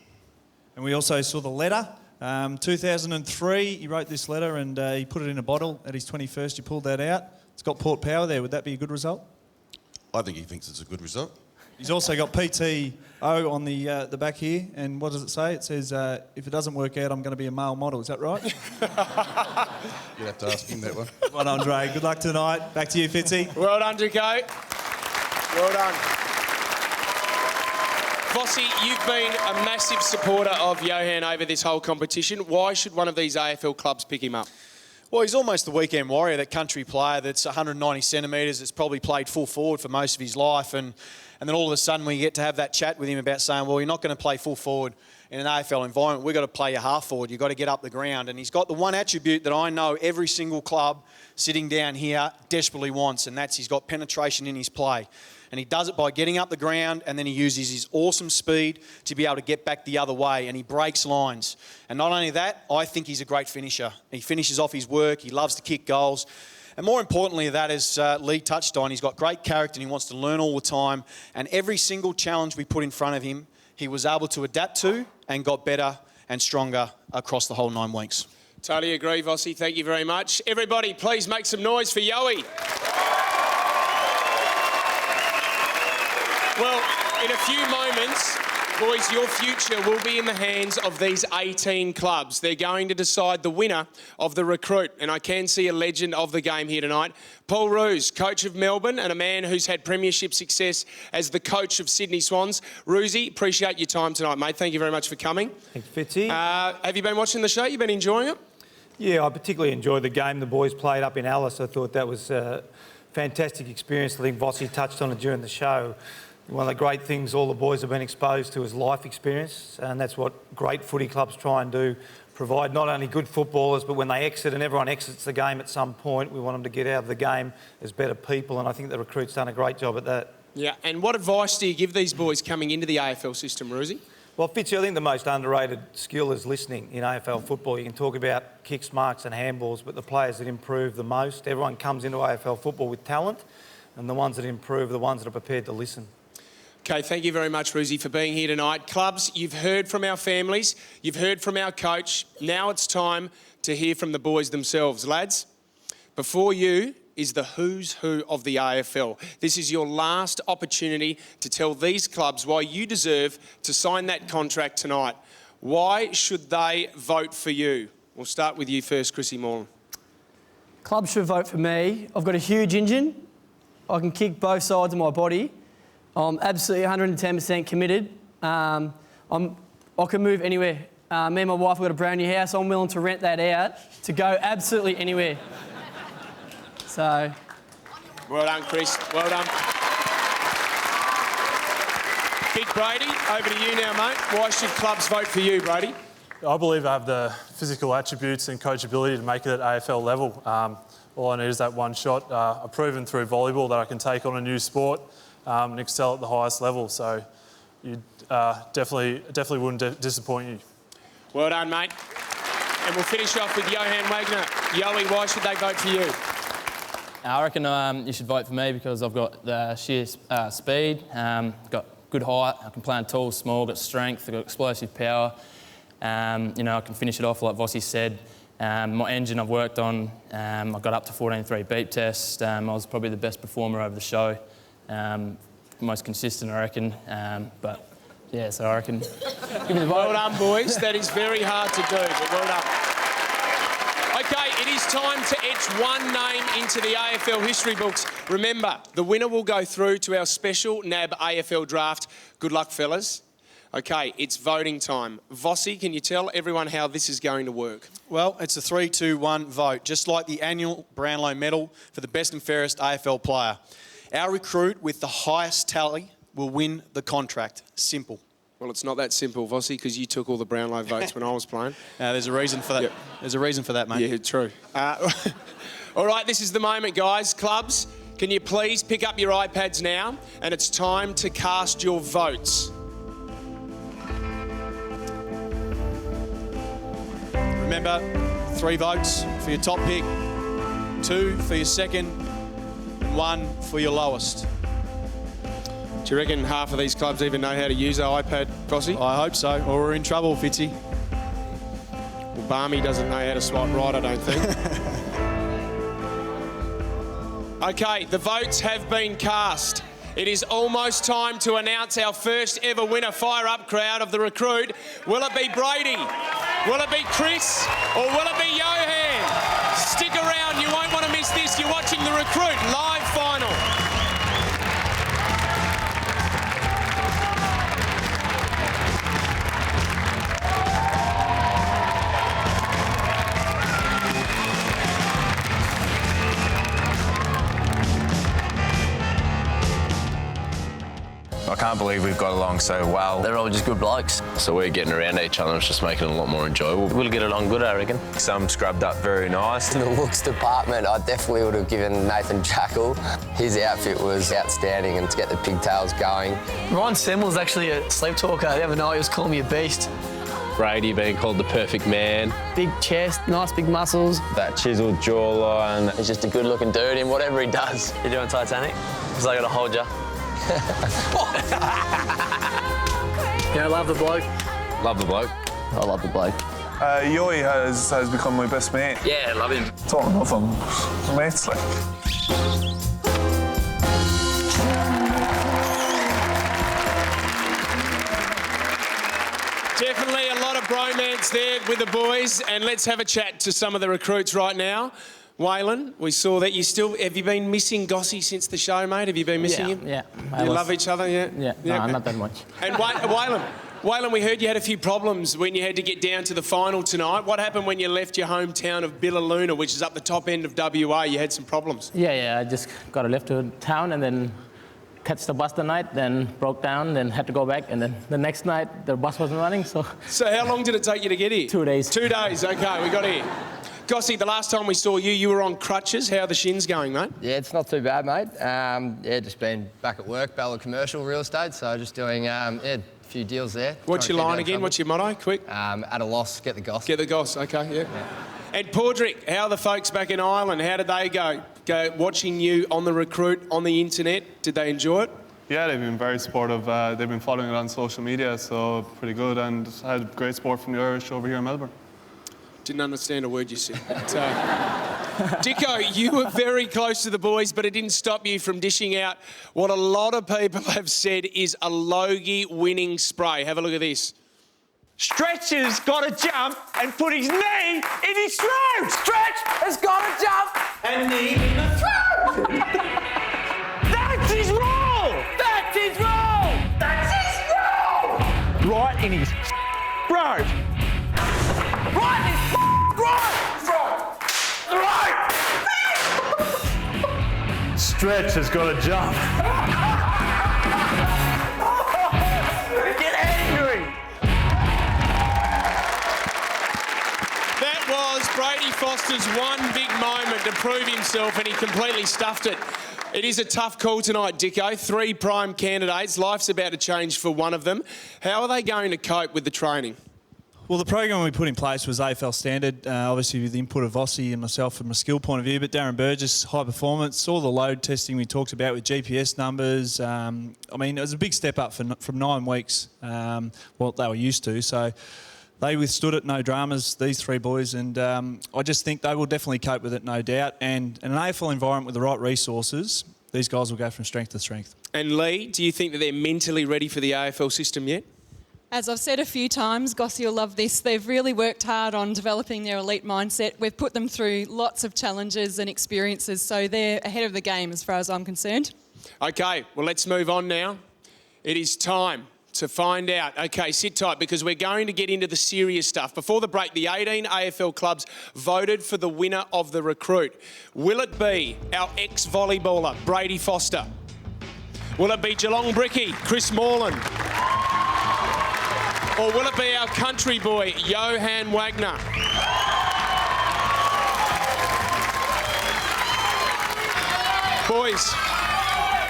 And we also saw the letter. 2003, he wrote this letter and he put it in a bottle. At his 21st, you pulled that out. It's got Port Power there. Would that be a good result? I think he thinks it's a good result. He's also got PTO on the back here. And what does it say? It says, if it doesn't work out, I'm going to be a male model. Is that right? You'd have to ask him that one. Well done, Andre. Good luck tonight. Back to you, Fitzy. Well done, Dicko. Well done. Vossi, you've been a massive supporter of Johan over this whole competition. Why should one of these AFL clubs pick him up? Well, he's almost the weekend warrior, that country player that's 190 centimetres, that's probably played full forward for most of his life. And then all of a sudden we get to have that chat with him about saying, well, you're not going to play full forward in an AFL environment. We've got to play you half forward. You've got to get up the ground. And he's got the one attribute that I know every single club sitting down here desperately wants, and that's he's got penetration in his play. And he does it by getting up the ground, and then he uses his awesome speed to be able to get back the other way, and he breaks lines. And not only that, I think he's a great finisher. He finishes off his work, he loves to kick goals. And more importantly that, as Lee touched on, he's got great character and he wants to learn all the time. And every single challenge we put in front of him, he was able to adapt to and got better and stronger across the whole 9 weeks. Totally agree, Vossi. Thank you very much. Everybody, please make some noise for Yowie. Well, in a few moments, boys, your future will be in the hands of these 18 clubs. They're going to decide the winner of the recruit. And I can see a legend of the game here tonight. Paul Roos, coach of Melbourne and a man who's had premiership success as the coach of Sydney Swans. Roosy, appreciate your time tonight, mate. Thank you very much for coming. Thanks, Fitzy. Have you been watching the show? You've been enjoying it? Yeah, I particularly enjoyed the game the boys played up in Alice. I thought that was a fantastic experience. I think Vossi touched on it during the show. One of the great things all the boys have been exposed to is life experience, and that's what great footy clubs try and do, provide not only good footballers, but when they exit, and everyone exits the game at some point, we want them to get out of the game as better people, and I think the recruit's done a great job at that. Yeah, and what advice do you give these boys coming into the AFL system, Roosy? Well, Fitzy, I think the most underrated skill is listening in AFL football. You can talk about kicks, marks and handballs, but the players that improve the most, everyone comes into AFL football with talent, and the ones that improve are the ones that are prepared to listen. Okay, thank you very much, Roosy, for being here tonight. Clubs, you've heard from our families, you've heard from our coach. Now it's time to hear from the boys themselves. Lads, before you is the who's who of the AFL. This is your last opportunity to tell these clubs why you deserve to sign that contract tonight. Why should they vote for you? We'll start with you first, Chrissy Moreland. Clubs should vote for me. I've got a huge engine. I can kick both sides of my body. I'm absolutely 110% committed. I can move anywhere. Me and my wife have got a brand new house. I'm willing to rent that out to go absolutely anywhere. So. Well done, Chris. Well done. Big Brady, over to you now, mate. Why should clubs vote for you, Brady? I believe I have the physical attributes and coachability to make it at AFL level. All I need is that one shot. I've proven through volleyball that I can take on a new sport and excel at the highest level. So you definitely wouldn't disappoint you. Well done, mate. And we'll finish off with Johan Wagner. Yowie, why should they vote for you? I reckon you should vote for me because I've got the sheer speed, got good height, I can play on tall, small, got strength, I've got explosive power. You know, I can finish it off like Vossi said. My engine I've worked on, I got up to 14.3 beep test. I was probably the best performer over the show. Most consistent, I reckon. But yeah, so I reckon. Give me the vote. Well done, boys. That is very hard to do, but well done. Okay, it is time to etch one name into the AFL history books. Remember, the winner will go through to our special NAB AFL draft. Good luck, fellas. Okay, it's voting time. Vossi, can you tell everyone how this is going to work? Well, it's a 3-2-1 vote, just like the annual Brownlow medal for the best and fairest AFL player. Our recruit with the highest tally will win the contract. Simple. Well, it's not that simple, Vossi, because you took all the Brownlow votes when I was playing. There's a reason for that. Yep. There's a reason for that, mate. Yeah, true. All right, this is the moment, guys. Clubs, can you please pick up your iPads now? And it's time to cast your votes. Remember, 3 votes for your top pick, 2 for your second, and 1 for your lowest. Do you reckon half of these clubs even know how to use our iPad, Vossi? I hope so, or we're in trouble, Fitzy. Well, Barmy doesn't know how to swipe right, I don't think. Okay, the votes have been cast. It is almost time to announce our first ever winner. Fire up, crowd, of the Recruit. Will it be Brady? Will it be Chris? Or will it be Johan? Stick around, you won't want to miss this. You're watching the Recruit live final. I can't believe we've got along so well. They're all just good blokes. So we're getting around each other and it's just making it a lot more enjoyable. We'll get along good, I reckon. Some scrubbed up very nice. In the looks department, I definitely would have given Nathan Jackal. His outfit was outstanding, and to get the pigtails going. Ryan Semmel's actually a sleep talker. The other night he was calling me a beast. Brady being called the perfect man. Big chest, nice big muscles. That chiseled jawline. He's just a good-looking dude in whatever he does. You doing Titanic? Because I got to hold you. Yeah, I love the bloke. Love the bloke. I love the bloke. Yoi has become my best mate. Yeah, love him. Talking nothing. Mates, like. Definitely a lot of bromance there with the boys, and let's have a chat to some of the recruits right now. Waylon, we saw that you still... Have you been missing Gossie since the show, mate? Have you been missing him? Yeah. You love each other, yeah? No, not that much. And Waylon, we heard you had a few problems when you had to get down to the final tonight. What happened when you left your hometown of Billaloona, which is up the top end of WA? You had some problems. Yeah, I just got left to town and then catch the bus the night, then broke down, then had to go back, and then the next night the bus wasn't running, so... So how long did it take you to get here? 2 days. 2 days, OK, we got here. Gossie, the last time we saw you, you were on crutches. How are the shins going, mate? Yeah, it's not too bad, mate. Yeah, just been back at work, Bella Commercial Real Estate, so just doing a few deals there. What's your line again? What's your motto? Quick. At a loss, get the goss. Get the goss, OK, yeah. And Padraig, how are the folks back in Ireland? How did they go watching you on the Recruit on the internet? Did they enjoy it? Yeah, they've been very supportive. They've been following it on social media, so pretty good, and had great support from the Irish over here in Melbourne. Didn't understand a word you said. Dicko, you were very close to the boys, but it didn't stop you from dishing out what a lot of people have said is a Logie winning spray. Have a look at this. Stretch has got to jump and put his knee in his throat. Stretch has got to jump and knee in the throat. That's his role. That's his role. That's his role. Right in his throat. Right in his throat. Throat. Stretch has got to jump. Get angry. That was Brady Foster's one big moment to prove himself, and he completely stuffed it. It is a tough call tonight, Dicko. 3 prime candidates. Life's about to change for one of them. How are they going to cope with the training? Well, the program we put in place was AFL standard, obviously with the input of Vossi and myself from a skill point of view, but Darren Burgess, high performance, all the load testing we talked about with GPS numbers. I mean, it was a big step up from 9 weeks, what they were used to. So they withstood it, no dramas, these three boys, and I just think they will definitely cope with it, no doubt. And in an AFL environment with the right resources, these guys will go from strength to strength. And Lee, do you think that they're mentally ready for the AFL system yet? As I've said a few times, Gossie will love this, they've really worked hard on developing their elite mindset. We've put them through lots of challenges and experiences, so they're ahead of the game as far as I'm concerned. Okay, well, let's move on now. It is time to find out. Okay, sit tight because we're going to get into the serious stuff. Before the break, the 18 AFL clubs voted for the winner of the Recruit. Will it be our ex-volleyballer, Brady Foster? Will it be Geelong Bricky, Chris Morland? Or will it be our country boy, Johan Wagner? Boys,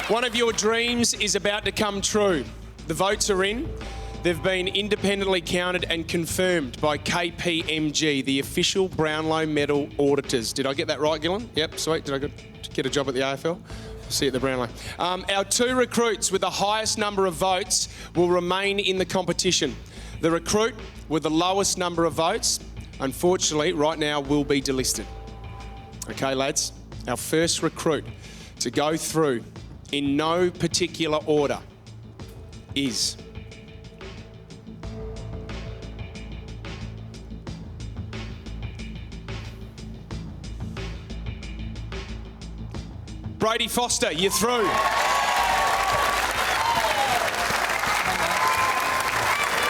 one of your dreams is about to come true. The votes are in. They've been independently counted and confirmed by KPMG, the official Brownlow medal auditors. Did I get that right, Gillen? Yep, sweet. Did I get a job at the AFL? See you at the Brownlow. Our two recruits with the highest number of votes will remain in the competition. The recruit with the lowest number of votes, unfortunately, right now will be delisted. Okay, lads, our first recruit to go through in no particular order is Brady Foster. You're through.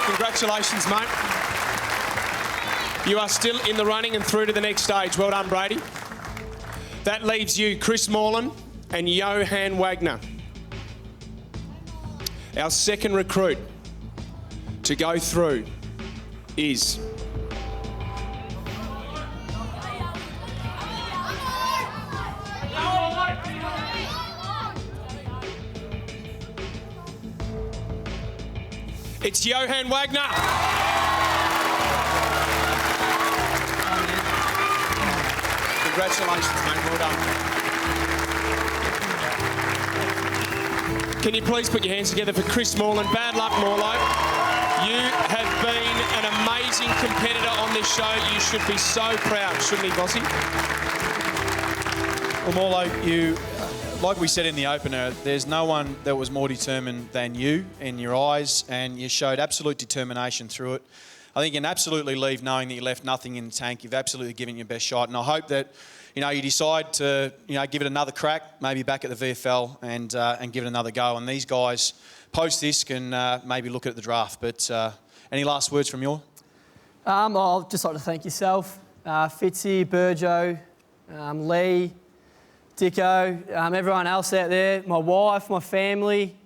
Congratulations, mate. You are still in the running and through to the next stage. Well done, Brady. That leaves you, Chris Morland and Johan Wagner. Our second recruit to go through is it's Johan Wagner. Congratulations, mate. Well done. Can you please put your hands together for Chris Morland? Bad luck, Morlo. You have been an amazing competitor on this show. You should be so proud, shouldn't he, Gossie? Well, Morlo, you, like we said in the opener, there's no one that was more determined than you in your eyes, and you showed absolute determination through it. I think you can absolutely leave knowing that you left nothing in the tank. You've absolutely given your best shot, and I hope that you decide to give it another crack, maybe back at the VFL and give it another go. And these guys, post this, can maybe look at the draft. But any last words from you? I'll just like to thank yourself, Fitzy, Burjo, Lee, Dicko, everyone else out there, my wife, my family,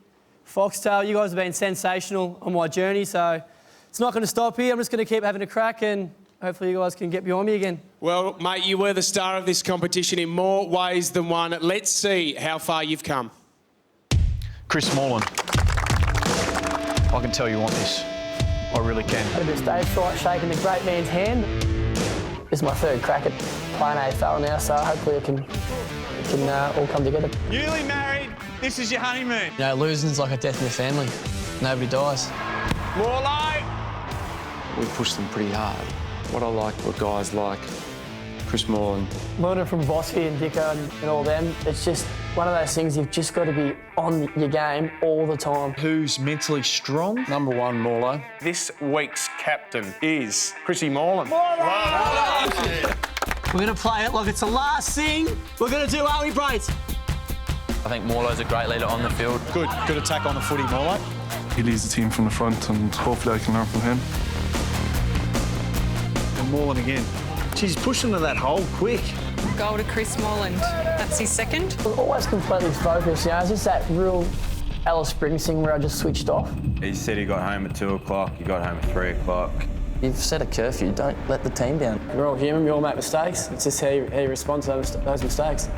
Foxtail. You guys have been sensational on my journey, so it's not going to stop here. I'm just going to keep having a crack and hopefully you guys can get behind me again. Well, mate, you were the star of this competition in more ways than one. Let's see how far you've come. Chris Morland. I can tell you want this. I really can. Had a bit of stage fright shaking the great man's hand. This is my third crack at playing AFL now, so hopefully it can all come together. Newly married, this is your honeymoon. You know, losing's like a death in the family. Nobody dies. Morlo! We pushed them pretty hard. What I like were guys like Chris Morland. Learning from Bossy and Dicko and all them, it's just one of those things you've just got to be on your game all the time. Who's mentally strong? Number one, Morlo. This week's captain is Chrissy Morland. We're going to play it like it's the last thing we're going to do, aren't we, Braids? I think Morlo's a great leader on the field. Good attack on the footy, Morlo. He leads the team from the front, and hopefully I can learn from him. And Morland again. She's pushing to that hole quick. Goal to Chris Morland. That's his second. Always completely focused, it's just that real Alice Springs thing where I just switched off. He said he got home at 2 o'clock, he got home at 3 o'clock. You've set a curfew, don't let the team down. We're all human, we all make mistakes. It's just how you respond to those mistakes.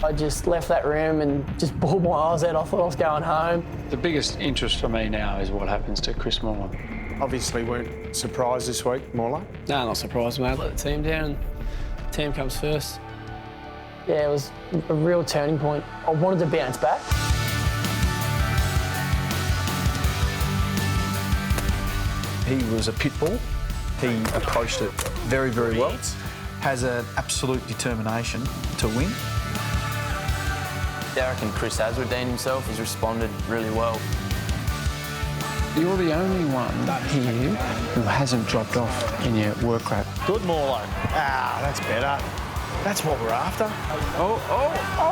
I just left that room and just bawled my eyes out. I thought I was going home. The biggest interest for me now is what happens to Chris Morland. Obviously weren't surprised this week, Morlo. No, not surprised, mate. Let the team down and the team comes first. Yeah, it was a real turning point. I wanted to bounce back. He was a pit bull. He approached it very, very well. Has an absolute determination to win. I reckon Chris has redeemed himself. He's responded really well. You're the only one here who hasn't dropped off in your work rate. Good, Morlo. Ah, that's better. That's what we're after.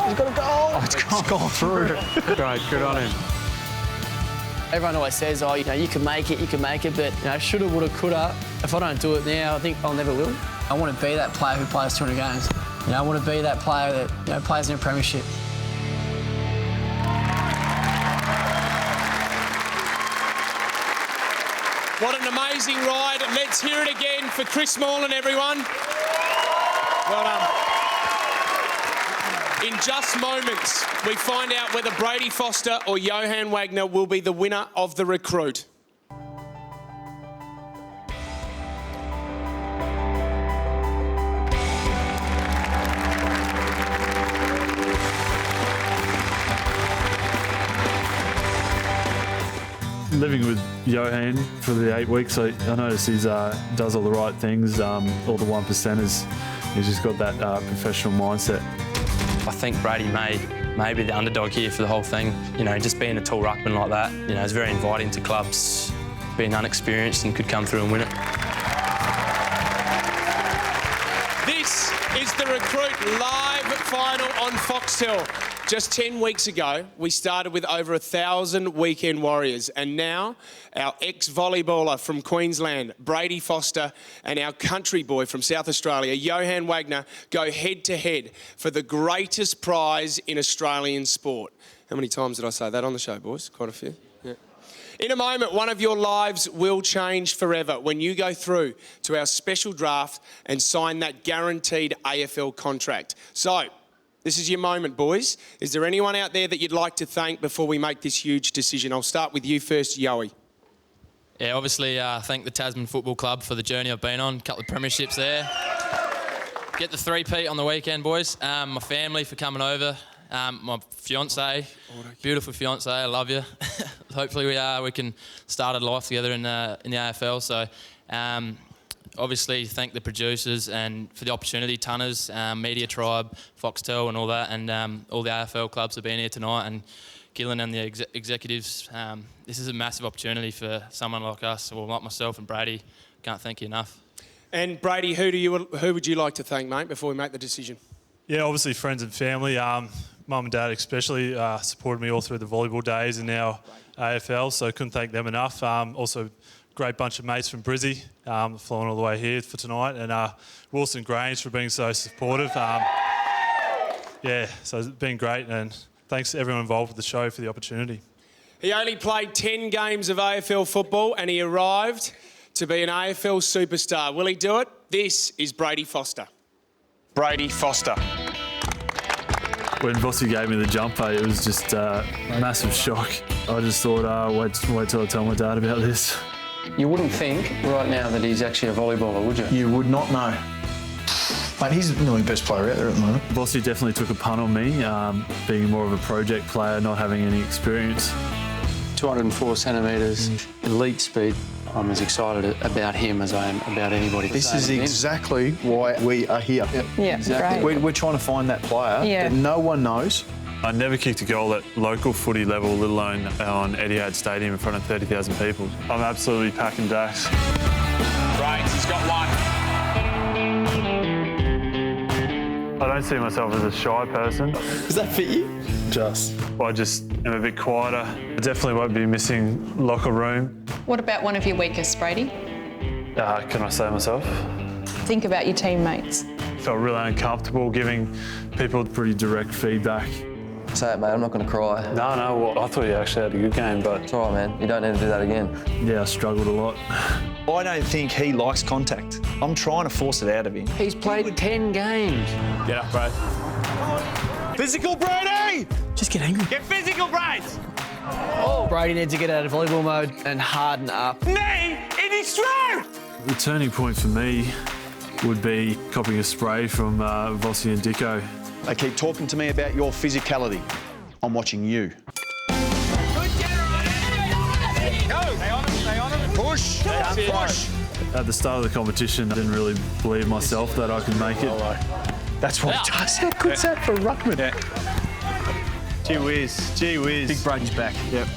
He's got a goal. Oh, it's gone through. Great, good on him. Everyone always says, oh, you can make it, but, shoulda, woulda, coulda. If I don't do it now, I think I'll never will. I want to be that player who plays 200 games. I want to be that player that, plays in a premiership. What an amazing ride. Let's hear it again for Chris Morland, everyone. Well done. In just moments, we find out whether Brady Foster or Johann Wagner will be the winner of the Recruit. Living with Johann for the 8 weeks, I noticed he does all the right things, all the 1%ers. He's just got that professional mindset. I think Brady may be the underdog here for the whole thing. Just being a tall ruckman like that, is very inviting to clubs. Being unexperienced and could come through and win it. This is the Recruit live final on Foxtel. Just 10 weeks ago, we started with over 1,000 weekend warriors, and now our ex-volleyballer from Queensland, Brady Foster, and our country boy from South Australia, Johann Wagner, go head-to-head for the greatest prize in Australian sport. How many times did I say that on the show, boys? Quite a few. Yeah. In a moment, one of your lives will change forever when you go through to our special draft and sign that guaranteed AFL contract. So, this is your moment, boys. Is there anyone out there that you'd like to thank before we make this huge decision? I'll start with you first, Yowie. Yeah, obviously thank the Tasman Football Club for the journey I've been on. A couple of premierships there. Get the 3-peat on the weekend, boys. My family for coming over. My fiancée, beautiful fiancée, I love you. Hopefully we can start a life together in the AFL. So obviously thank the producers and for the opportunity, Tunners, Media Tribe, Foxtel and all that, and all the AFL clubs have been here tonight, and Gillen and the executives. This is a massive opportunity for someone like us, or like myself and Brady. Can't thank you enough. And Brady, who would you like to thank, mate, before we make the decision? Yeah, obviously friends and family. Mum and Dad especially supported me all through the volleyball days and now AFL, so couldn't thank them enough. Also, great bunch of mates from Brizzy, flying all the way here for tonight, and Wilson Grange for being so supportive. Yeah, so it's been great, and thanks to everyone involved with the show for the opportunity. He only played 10 games of AFL football and he arrived to be an AFL superstar. Will he do it? This is Brady Foster. Brady Foster. When Vossi gave me the jumper, it was just a massive shock. I just thought, wait till I tell my dad about this. You wouldn't think right now that he's actually a volleyballer, would you? You would not know. Mate, he's the best player out there at the moment. Vossi definitely took a punt on me, being more of a project player, not having any experience. 204 centimetres, elite speed. I'm as excited about him as I am about anybody. This is exactly why we are here. Yeah, exactly. We're trying to find that player that no one knows. I never kicked a goal at local footy level, let alone on Etihad Stadium in front of 30,000 people. I'm absolutely packing Dax. Brains, he's got one. I don't see myself as a shy person. Does that fit you? I just am a bit quieter. I definitely won't be missing locker room. What about one of your weakest, Brady? Can I say myself? Think about your teammates. Felt really uncomfortable giving people pretty direct feedback. Say it, mate, I'm not going to cry. No, well, I thought you actually had a good game, but... It's all right, man. You don't need to do that again. Yeah, I struggled a lot. I don't think he likes contact. I'm trying to force it out of him. He's played 10 games. Get up, bro. Physical, Brady! Just get angry. Get physical, Brades! Brady needs to get out of volleyball mode and harden up. Knee in his throat! The turning point for me would be copying a spray from Vossi and Dicko. They keep talking to me about your physicality. I'm watching you. Go! Stay on him. Push! Push! At the start of the competition, I didn't really believe myself that I could make it. That's what he does. How good's that for ruckman? Gee whiz, gee whiz. Big Brady's back. Yep.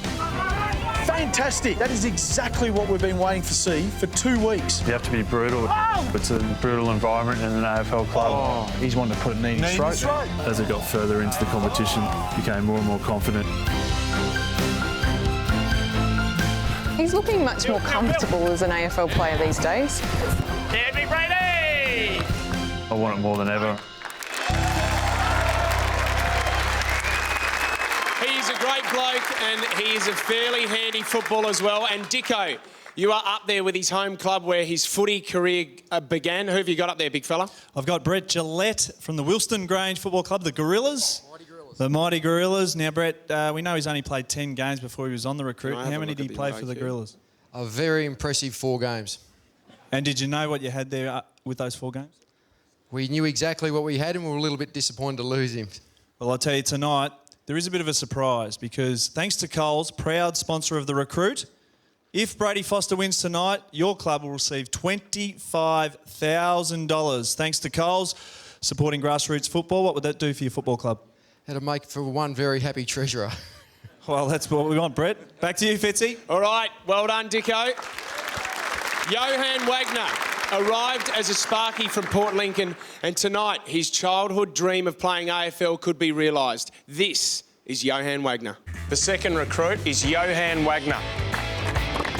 Fantastic. That is exactly what we've been waiting to see for 2 weeks. You have to be brutal. It's a brutal environment in an AFL club. Oh, he's wanted to put a knee in his throat. As I got further into the competition, became more and more confident. He's looking much more comfortable as an AFL player these days. Get me ready! I want it more than ever. He's a great bloke and he is a fairly handy footballer as well. And Dicko, you are up there with his home club where his footy career began. Who have you got up there, big fella? I've got Brett Gillette from the Wilston Grange Football Club, the Gorillas. The Mighty Gorillas. Now, Brett, we know he's only played 10 games before he was on the Recruit. How many did he play for the Gorillas? A very impressive 4 games. And did you know what you had there with those 4 games? We knew exactly what we had and we were a little bit disappointed to lose him. Well, I'll tell you tonight, there is a bit of a surprise because thanks to Coles, proud sponsor of the Recruit, if Brady Foster wins tonight, your club will receive $25,000. Thanks to Coles, supporting grassroots football. What would that do for your football club? That'll make for one very happy treasurer. Well, that's what we want, Brett. Back to you, Fitzy. All right, well done, Dicko. Johan Wagner arrived as a Sparky from Port Lincoln, and tonight his childhood dream of playing AFL could be realised. This is Johan Wagner. The second recruit is Johan Wagner.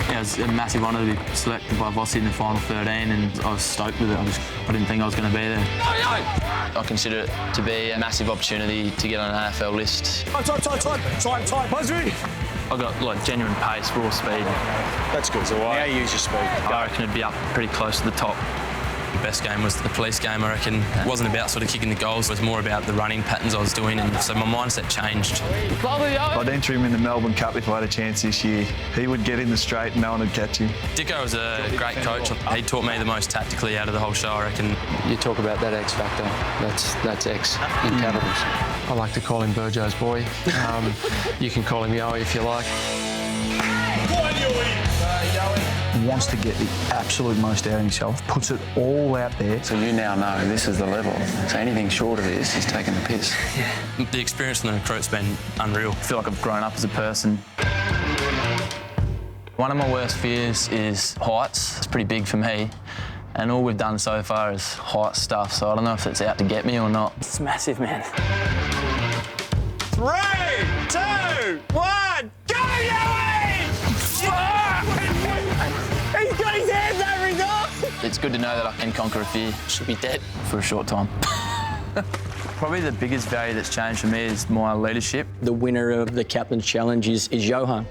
Yeah, it was a massive honour to be selected by Vossi in the final 13 and I was stoked with it. I didn't think I was going to be there. I consider it to be a massive opportunity to get on an AFL list. Time. Buzzard. I got genuine pace, raw speed. That's good. So how you use your speed? I reckon it'd be up pretty close to the top. The best game was the police game, I reckon. It wasn't about sort of kicking the goals, it was more about the running patterns I was doing, and so my mindset changed. I'd enter him in the Melbourne Cup if I had a chance this year. He would get in the straight and no one would catch him. Dicko was a great coach. He taught me the most tactically out of the whole show, I reckon. You talk about that X factor. That's X in capitals. I like to call him Burjo's boy. You can call him Yowie if you like. Wants to get the absolute most out of himself, puts it all out there. So you now know this is the level. So anything short of this is taking the piss. Yeah. The experience in the recruit's been unreal. I feel like I've grown up as a person. One of my worst fears is heights. It's pretty big for me. And all we've done so far is height stuff, so I don't know if it's out to get me or not. It's massive, man. 3, 2, 1, go, Yowie! He's got his hands over his eyes! It's good to know that I can conquer a fear. Should be dead for a short time. Probably the biggest value that's changed for me is my leadership. The winner of the Captain's Challenge is Johan.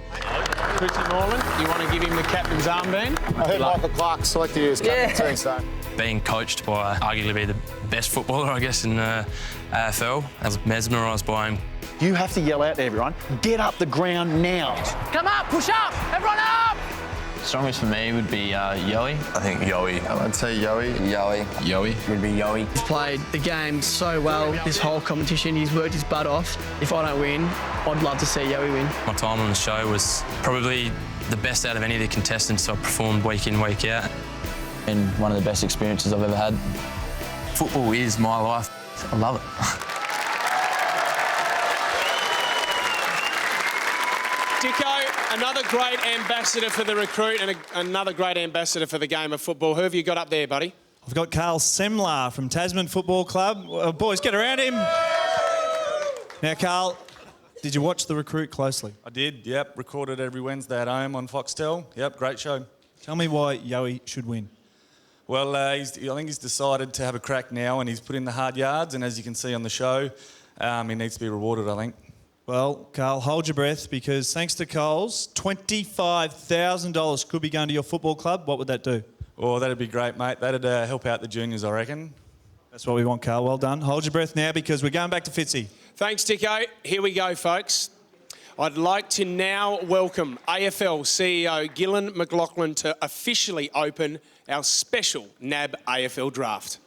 Chrissy Morland, you want to give him the captain's armband? I heard Michael Clark selected you as captain too, so. Being coached by arguably the best footballer, I guess, in AFL. I was mesmerised by him. You have to yell out to everyone, get up the ground now. Come up, push up, everyone up! Strongest for me would be Yowie. I think Yowie. I'd say Yowie. Yowie would be Yowie. He's played the game so well this whole competition. He's worked his butt off. If I don't win, I'd love to see Yowie win. My time on the show was probably the best out of any of the contestants. I performed week in, week out. And one of the best experiences I've ever had. Football is my life. I love it. Dicko, another great ambassador for the Recruit and another great ambassador for the game of football. Who have you got up there, buddy? I've got Carl Semler from Tasman Football Club. Boys, get around him. Now, Carl, did you watch the Recruit closely? I did, yep. Recorded every Wednesday at home on Foxtel. Yep, great show. Tell me why Yowie should win. Well, I think he's decided to have a crack now and he's put in the hard yards, and as you can see on the show, he needs to be rewarded, I think. Well, Carl, hold your breath because thanks to Coles, $25,000 could be going to your football club. What would that do? Oh, that'd be great, mate. That'd help out the juniors, I reckon. That's what we want, Carl. Well done. Hold your breath now because we're going back to Fitzy. Thanks, Dicko. Here we go, folks. I'd like to now welcome AFL CEO Gillan McLachlan to officially open our special NAB AFL draft.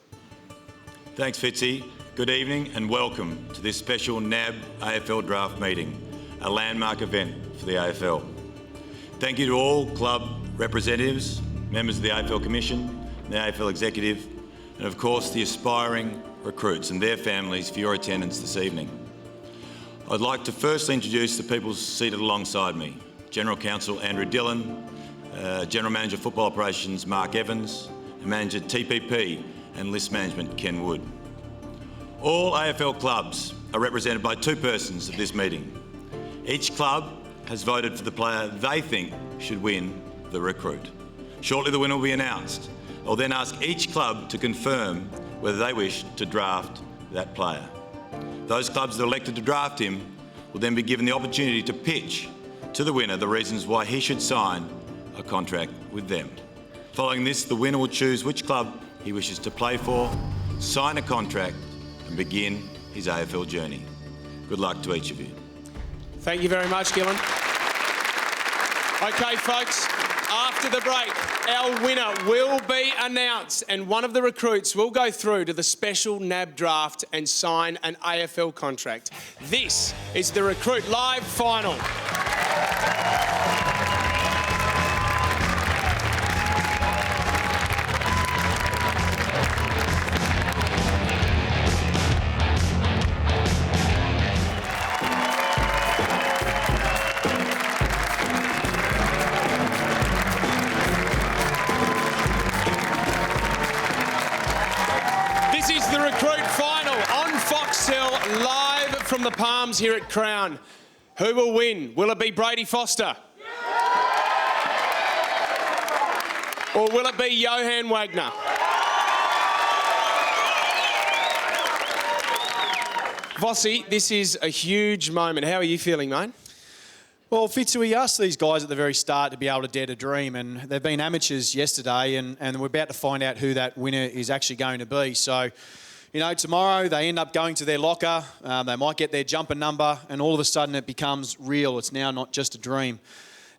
Thanks, Fitzy. Good evening and welcome to this special NAB AFL draft meeting, a landmark event for the AFL. Thank you to all club representatives, members of the AFL Commission, the AFL Executive, and of course the aspiring recruits and their families for your attendance this evening. I'd like to firstly introduce the people seated alongside me. General Counsel Andrew Dillon, General Manager Football Operations Mark Evans, and Manager TPP and List Management Ken Wood. All AFL clubs are represented by two persons at this meeting. Each club has voted for the player they think should win the recruit. Shortly the winner will be announced. I'll then ask each club to confirm whether they wish to draft that player. Those clubs that elected to draft him will then be given the opportunity to pitch to the winner the reasons why he should sign a contract with them. Following this, the winner will choose which club he wishes to play for, sign a contract and begin his AFL journey. Good luck to each of you. Thank you very much, Gillen. Okay, folks, after the break, our winner will be announced and one of the recruits will go through to the special NAB draft and sign an AFL contract. This is the Recruit Live Final. From the Palms here at Crown. Who will win? Will it be Brady Foster? Or will it be Johan Wagner? Vossi, this is a huge moment. How are you feeling, mate? Well, Fitzy, we asked these guys at the very start to be able to dare to dream, and they've been amateurs yesterday, and we're about to find out who that winner is actually going to be. So, you know, tomorrow they end up going to their locker, they might get their jumper number, and all of a sudden it becomes real. It's now not just a dream.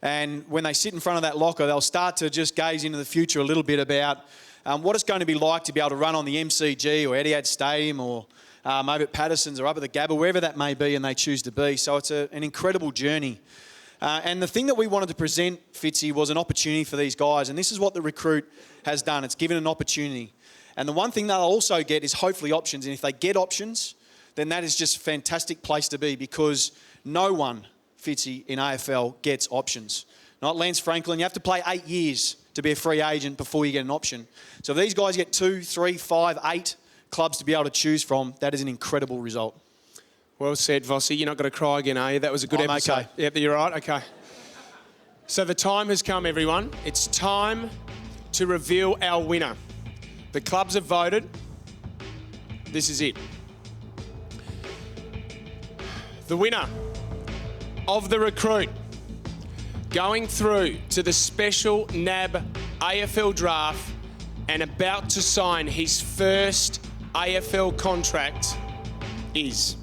And when they sit in front of that locker, they'll start to just gaze into the future a little bit about what it's going to be like to be able to run on the MCG or Etihad Stadium or over at Patterson's or up at the Gabba, wherever that may be and they choose to be. So it's an incredible journey. And the thing that we wanted to present, Fitzy, was an opportunity for these guys. And this is what the Recruit has done. It's given an opportunity. And the one thing they'll also get is hopefully options. And if they get options, then that is just a fantastic place to be because no one, Fitzy, in AFL gets options. Not Lance Franklin. You have to play 8 years to be a free agent before you get an option. So if these guys get 2, 3, 5, 8 clubs to be able to choose from, that is an incredible result. Well said, Vossi. You're not going to cry again, are you? That was a good episode. Okay. Yep, you're right. Okay. So the time has come, everyone. It's time to reveal our winner. The clubs have voted. This is it. The winner of the Recruit going through to the special NAB AFL draft and about to sign his first AFL contract is...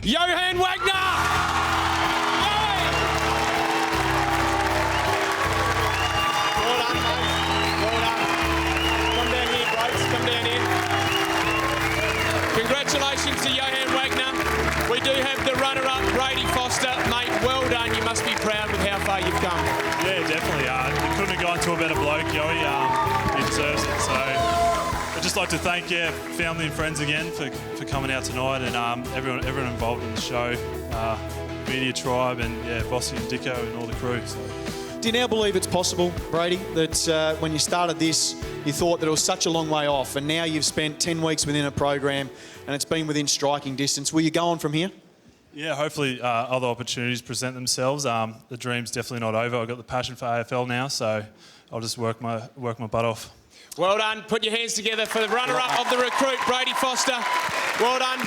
Johan Wagner! Well done, mate. Well done. Come down here, blokes. Come down here. Congratulations to Johan Wagner. We do have the runner-up, Brady Foster. Mate, well done. You must be proud with how far you've come. Yeah, definitely. You couldn't have gone to a better bloke, Yoey. He deserves it. So I'd just like to thank family and friends again for coming out tonight and everyone involved in the show, Media Tribe and Vossi and Dicko and all the crew. So. Do you now believe it's possible, Brady, that when you started this, you thought that it was such a long way off and now you've spent 10 weeks within a program and it's been within striking distance. Will you go on from here? Yeah, hopefully other opportunities present themselves. The dream's definitely not over. I've got the passion for AFL now, so I'll just work my butt off. Well done. Put your hands together for the runner-up of the Recruit, Brady Foster. Well done.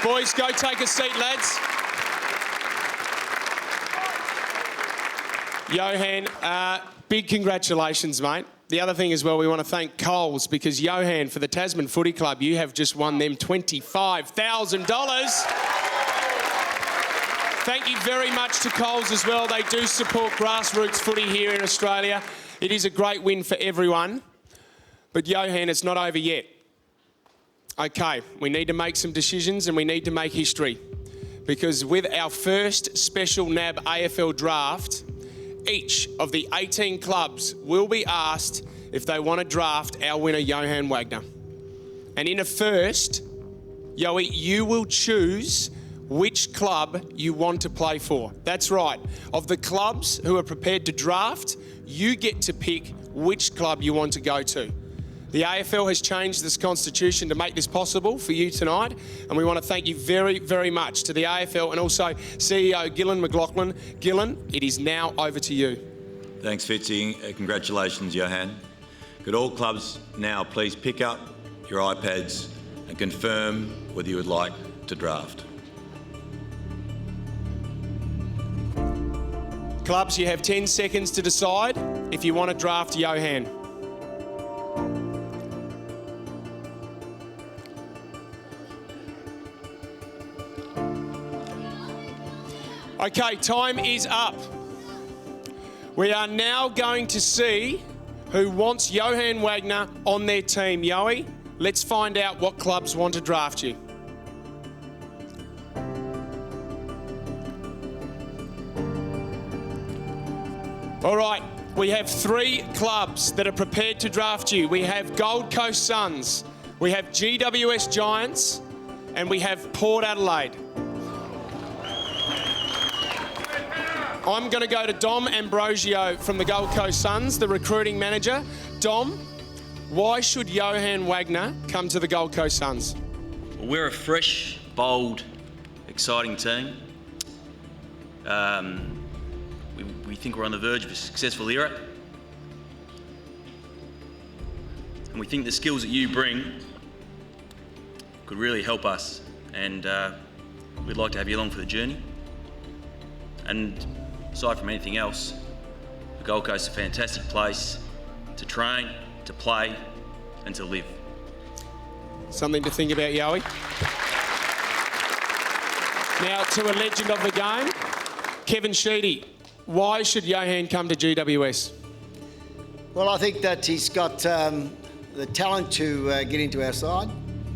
Boys, go take a seat, lads. Johan, big congratulations, mate. The other thing as well, we want to thank Coles because Johan, for the Tasman Footy Club, you have just won them $25,000. Thank you very much to Coles as well. They do support grassroots footy here in Australia. It is a great win for everyone. But Johan, it's not over yet. Okay, we need to make some decisions and we need to make history. Because with our first special NAB AFL draft, each of the 18 clubs will be asked if they want to draft our winner, Johan Wagner. And in a first, Yowie, you will choose which club you want to play for. That's right. Of the clubs who are prepared to draft, you get to pick which club you want to go to. The AFL has changed this constitution to make this possible for you tonight, and we want to thank you very, very much to the AFL and also CEO Gillan McLaughlin. Gillan, it is now over to you. Thanks, Fitzy. Congratulations, Johan. Could all clubs now please pick up your iPads and confirm whether you would like to draft. Clubs, you have 10 seconds to decide if you want to draft Johan. Okay, time is up. We are now going to see who wants Johan Wagner on their team. Yowie, let's find out what clubs want to draft you. All right, we have 3 clubs that are prepared to draft you. We have Gold Coast Suns, we have GWS Giants, and we have Port Adelaide. I'm going to go to Dom Ambrosio from the Gold Coast Suns, the recruiting manager. Dom, why should Johan Wagner come to the Gold Coast Suns? Well, we're a fresh, bold, exciting team. We think we're on the verge of a successful era. And we think the skills that you bring could really help us. And we'd like to have you along for the journey. And aside from anything else, the Gold Coast is a fantastic place to train, to play, and to live. Something to think about, Yowie. Now to a legend of the game, Kevin Sheedy. Why should Johan come to GWS? Well, I think that he's got the talent to get into our side.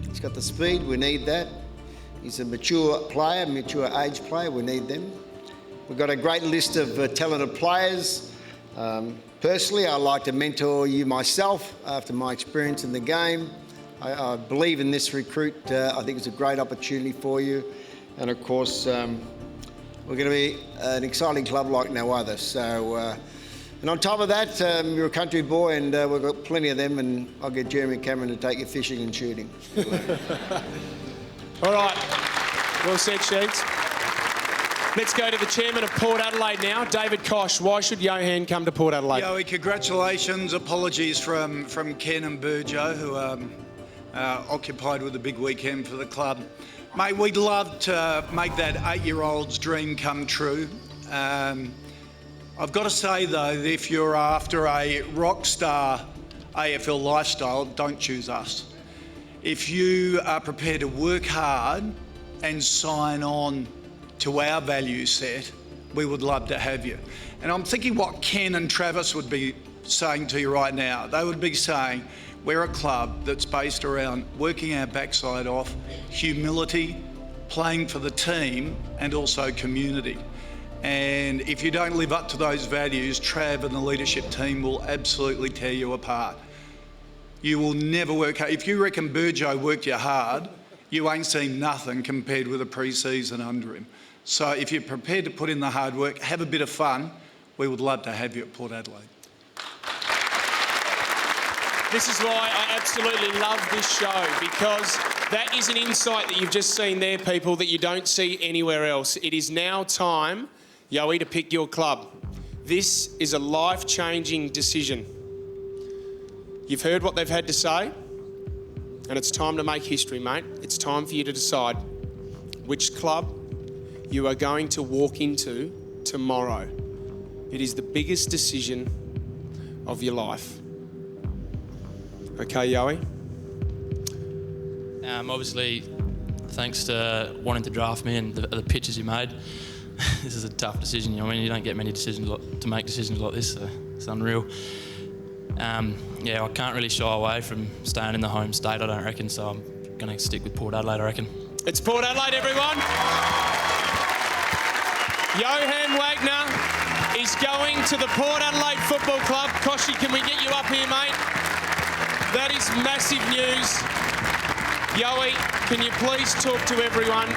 He's got the speed, we need that. He's a mature player, mature age player, we need them. We've got a great list of talented players. Personally, I like to mentor you myself after my experience in the game. I believe in this recruit. I think it's a great opportunity for you. And of course, we're going to be an exciting club like no other. So, and on top of that, you're a country boy and we've got plenty of them, and I'll get Jeremy Cameron to take you fishing and shooting. All right, well said, Sheets. Let's go to the chairman of Port Adelaide now, David Kosh. Why should Johan come to Port Adelaide? Yowie, congratulations. Apologies from Ken and Burjo, who are occupied with a big weekend for the club. Mate, we'd love to make that 8-year-old's dream come true. I've got to say, though, that if you're after a rock star AFL lifestyle, don't choose us. If you are prepared to work hard and sign on to our value set, we would love to have you. And I'm thinking what Ken and Travis would be saying to you right now. They would be saying, we're a club that's based around working our backside off, humility, playing for the team, and also community. And if you don't live up to those values, Trav and the leadership team will absolutely tear you apart. You will never work hard. If you reckon Burjo worked you hard, you ain't seen nothing compared with a pre-season under him. So if you're prepared to put in the hard work, have a bit of fun, we would love to have you at Port Adelaide. This is why I absolutely love this show, because that is an insight that you've just seen there, people, that you don't see anywhere else. It is now time, Yowie, to pick your club. This is a life-changing decision. You've heard what they've had to say, and it's time to make history, mate. It's time for you to decide which club you are going to walk into tomorrow. It is the biggest decision of your life. Okay, Yowie? Obviously, thanks to wanting to draft me and the pitches you made, this is a tough decision. I mean, you don't get many decisions to make decisions like this, so it's unreal. Yeah, I can't really shy away from staying in the home state, I don't reckon, so I'm going to stick with Port Adelaide, I reckon. It's Port Adelaide, everyone. Johan Wagner is going to the Port Adelaide Football Club. Koshy, can we get you up here, mate? That is massive news. Yoey, can you please talk to everyone?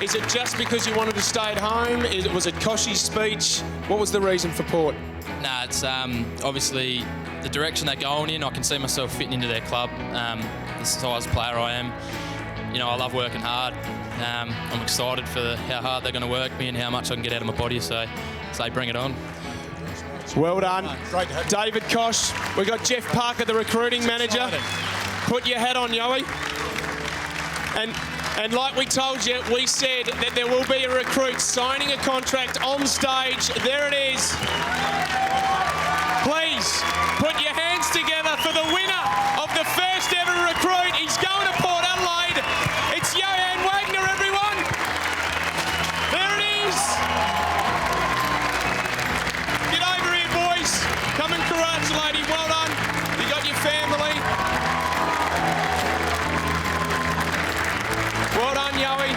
Is it just because you wanted to stay at home? Was it Koshy's speech? What was the reason for Port? Nah, it's obviously the direction they're going in. I can see myself fitting into their club. The size of player I am. You know, I love working hard. I'm excited for how hard they're going to work me and how much I can get out of my body. So bring it on. Well done. Great to have you. David Kosh. We've got Jeff Parker, the recruiting manager. Put your hat on, Yoey. And like we told you, we said that there will be a recruit signing a contract on stage. There it is. Please put your hands together for the winner of the first ever recruit. He's going to Port Adelaide. It's Johan Wagner, everyone. There it is. Get over here, boys. Come and congratulate him. Well done. You got your family. Well done, Yoey.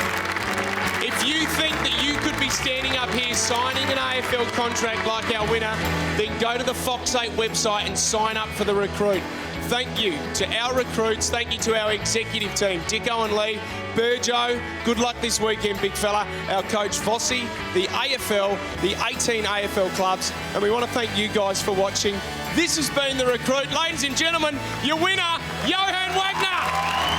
If you think that you could be standing up here signing an AFL contract like our winner, then go to the Fox 8 website and sign up for the recruit. Thank you to our recruits. Thank you to our executive team, Dicko and Lee. Burjo, good luck this weekend, big fella. Our coach, Vossi, the AFL, the 18 AFL clubs. And we want to thank you guys for watching. This has been The Recruit. Ladies and gentlemen, your winner, Johan Wagner.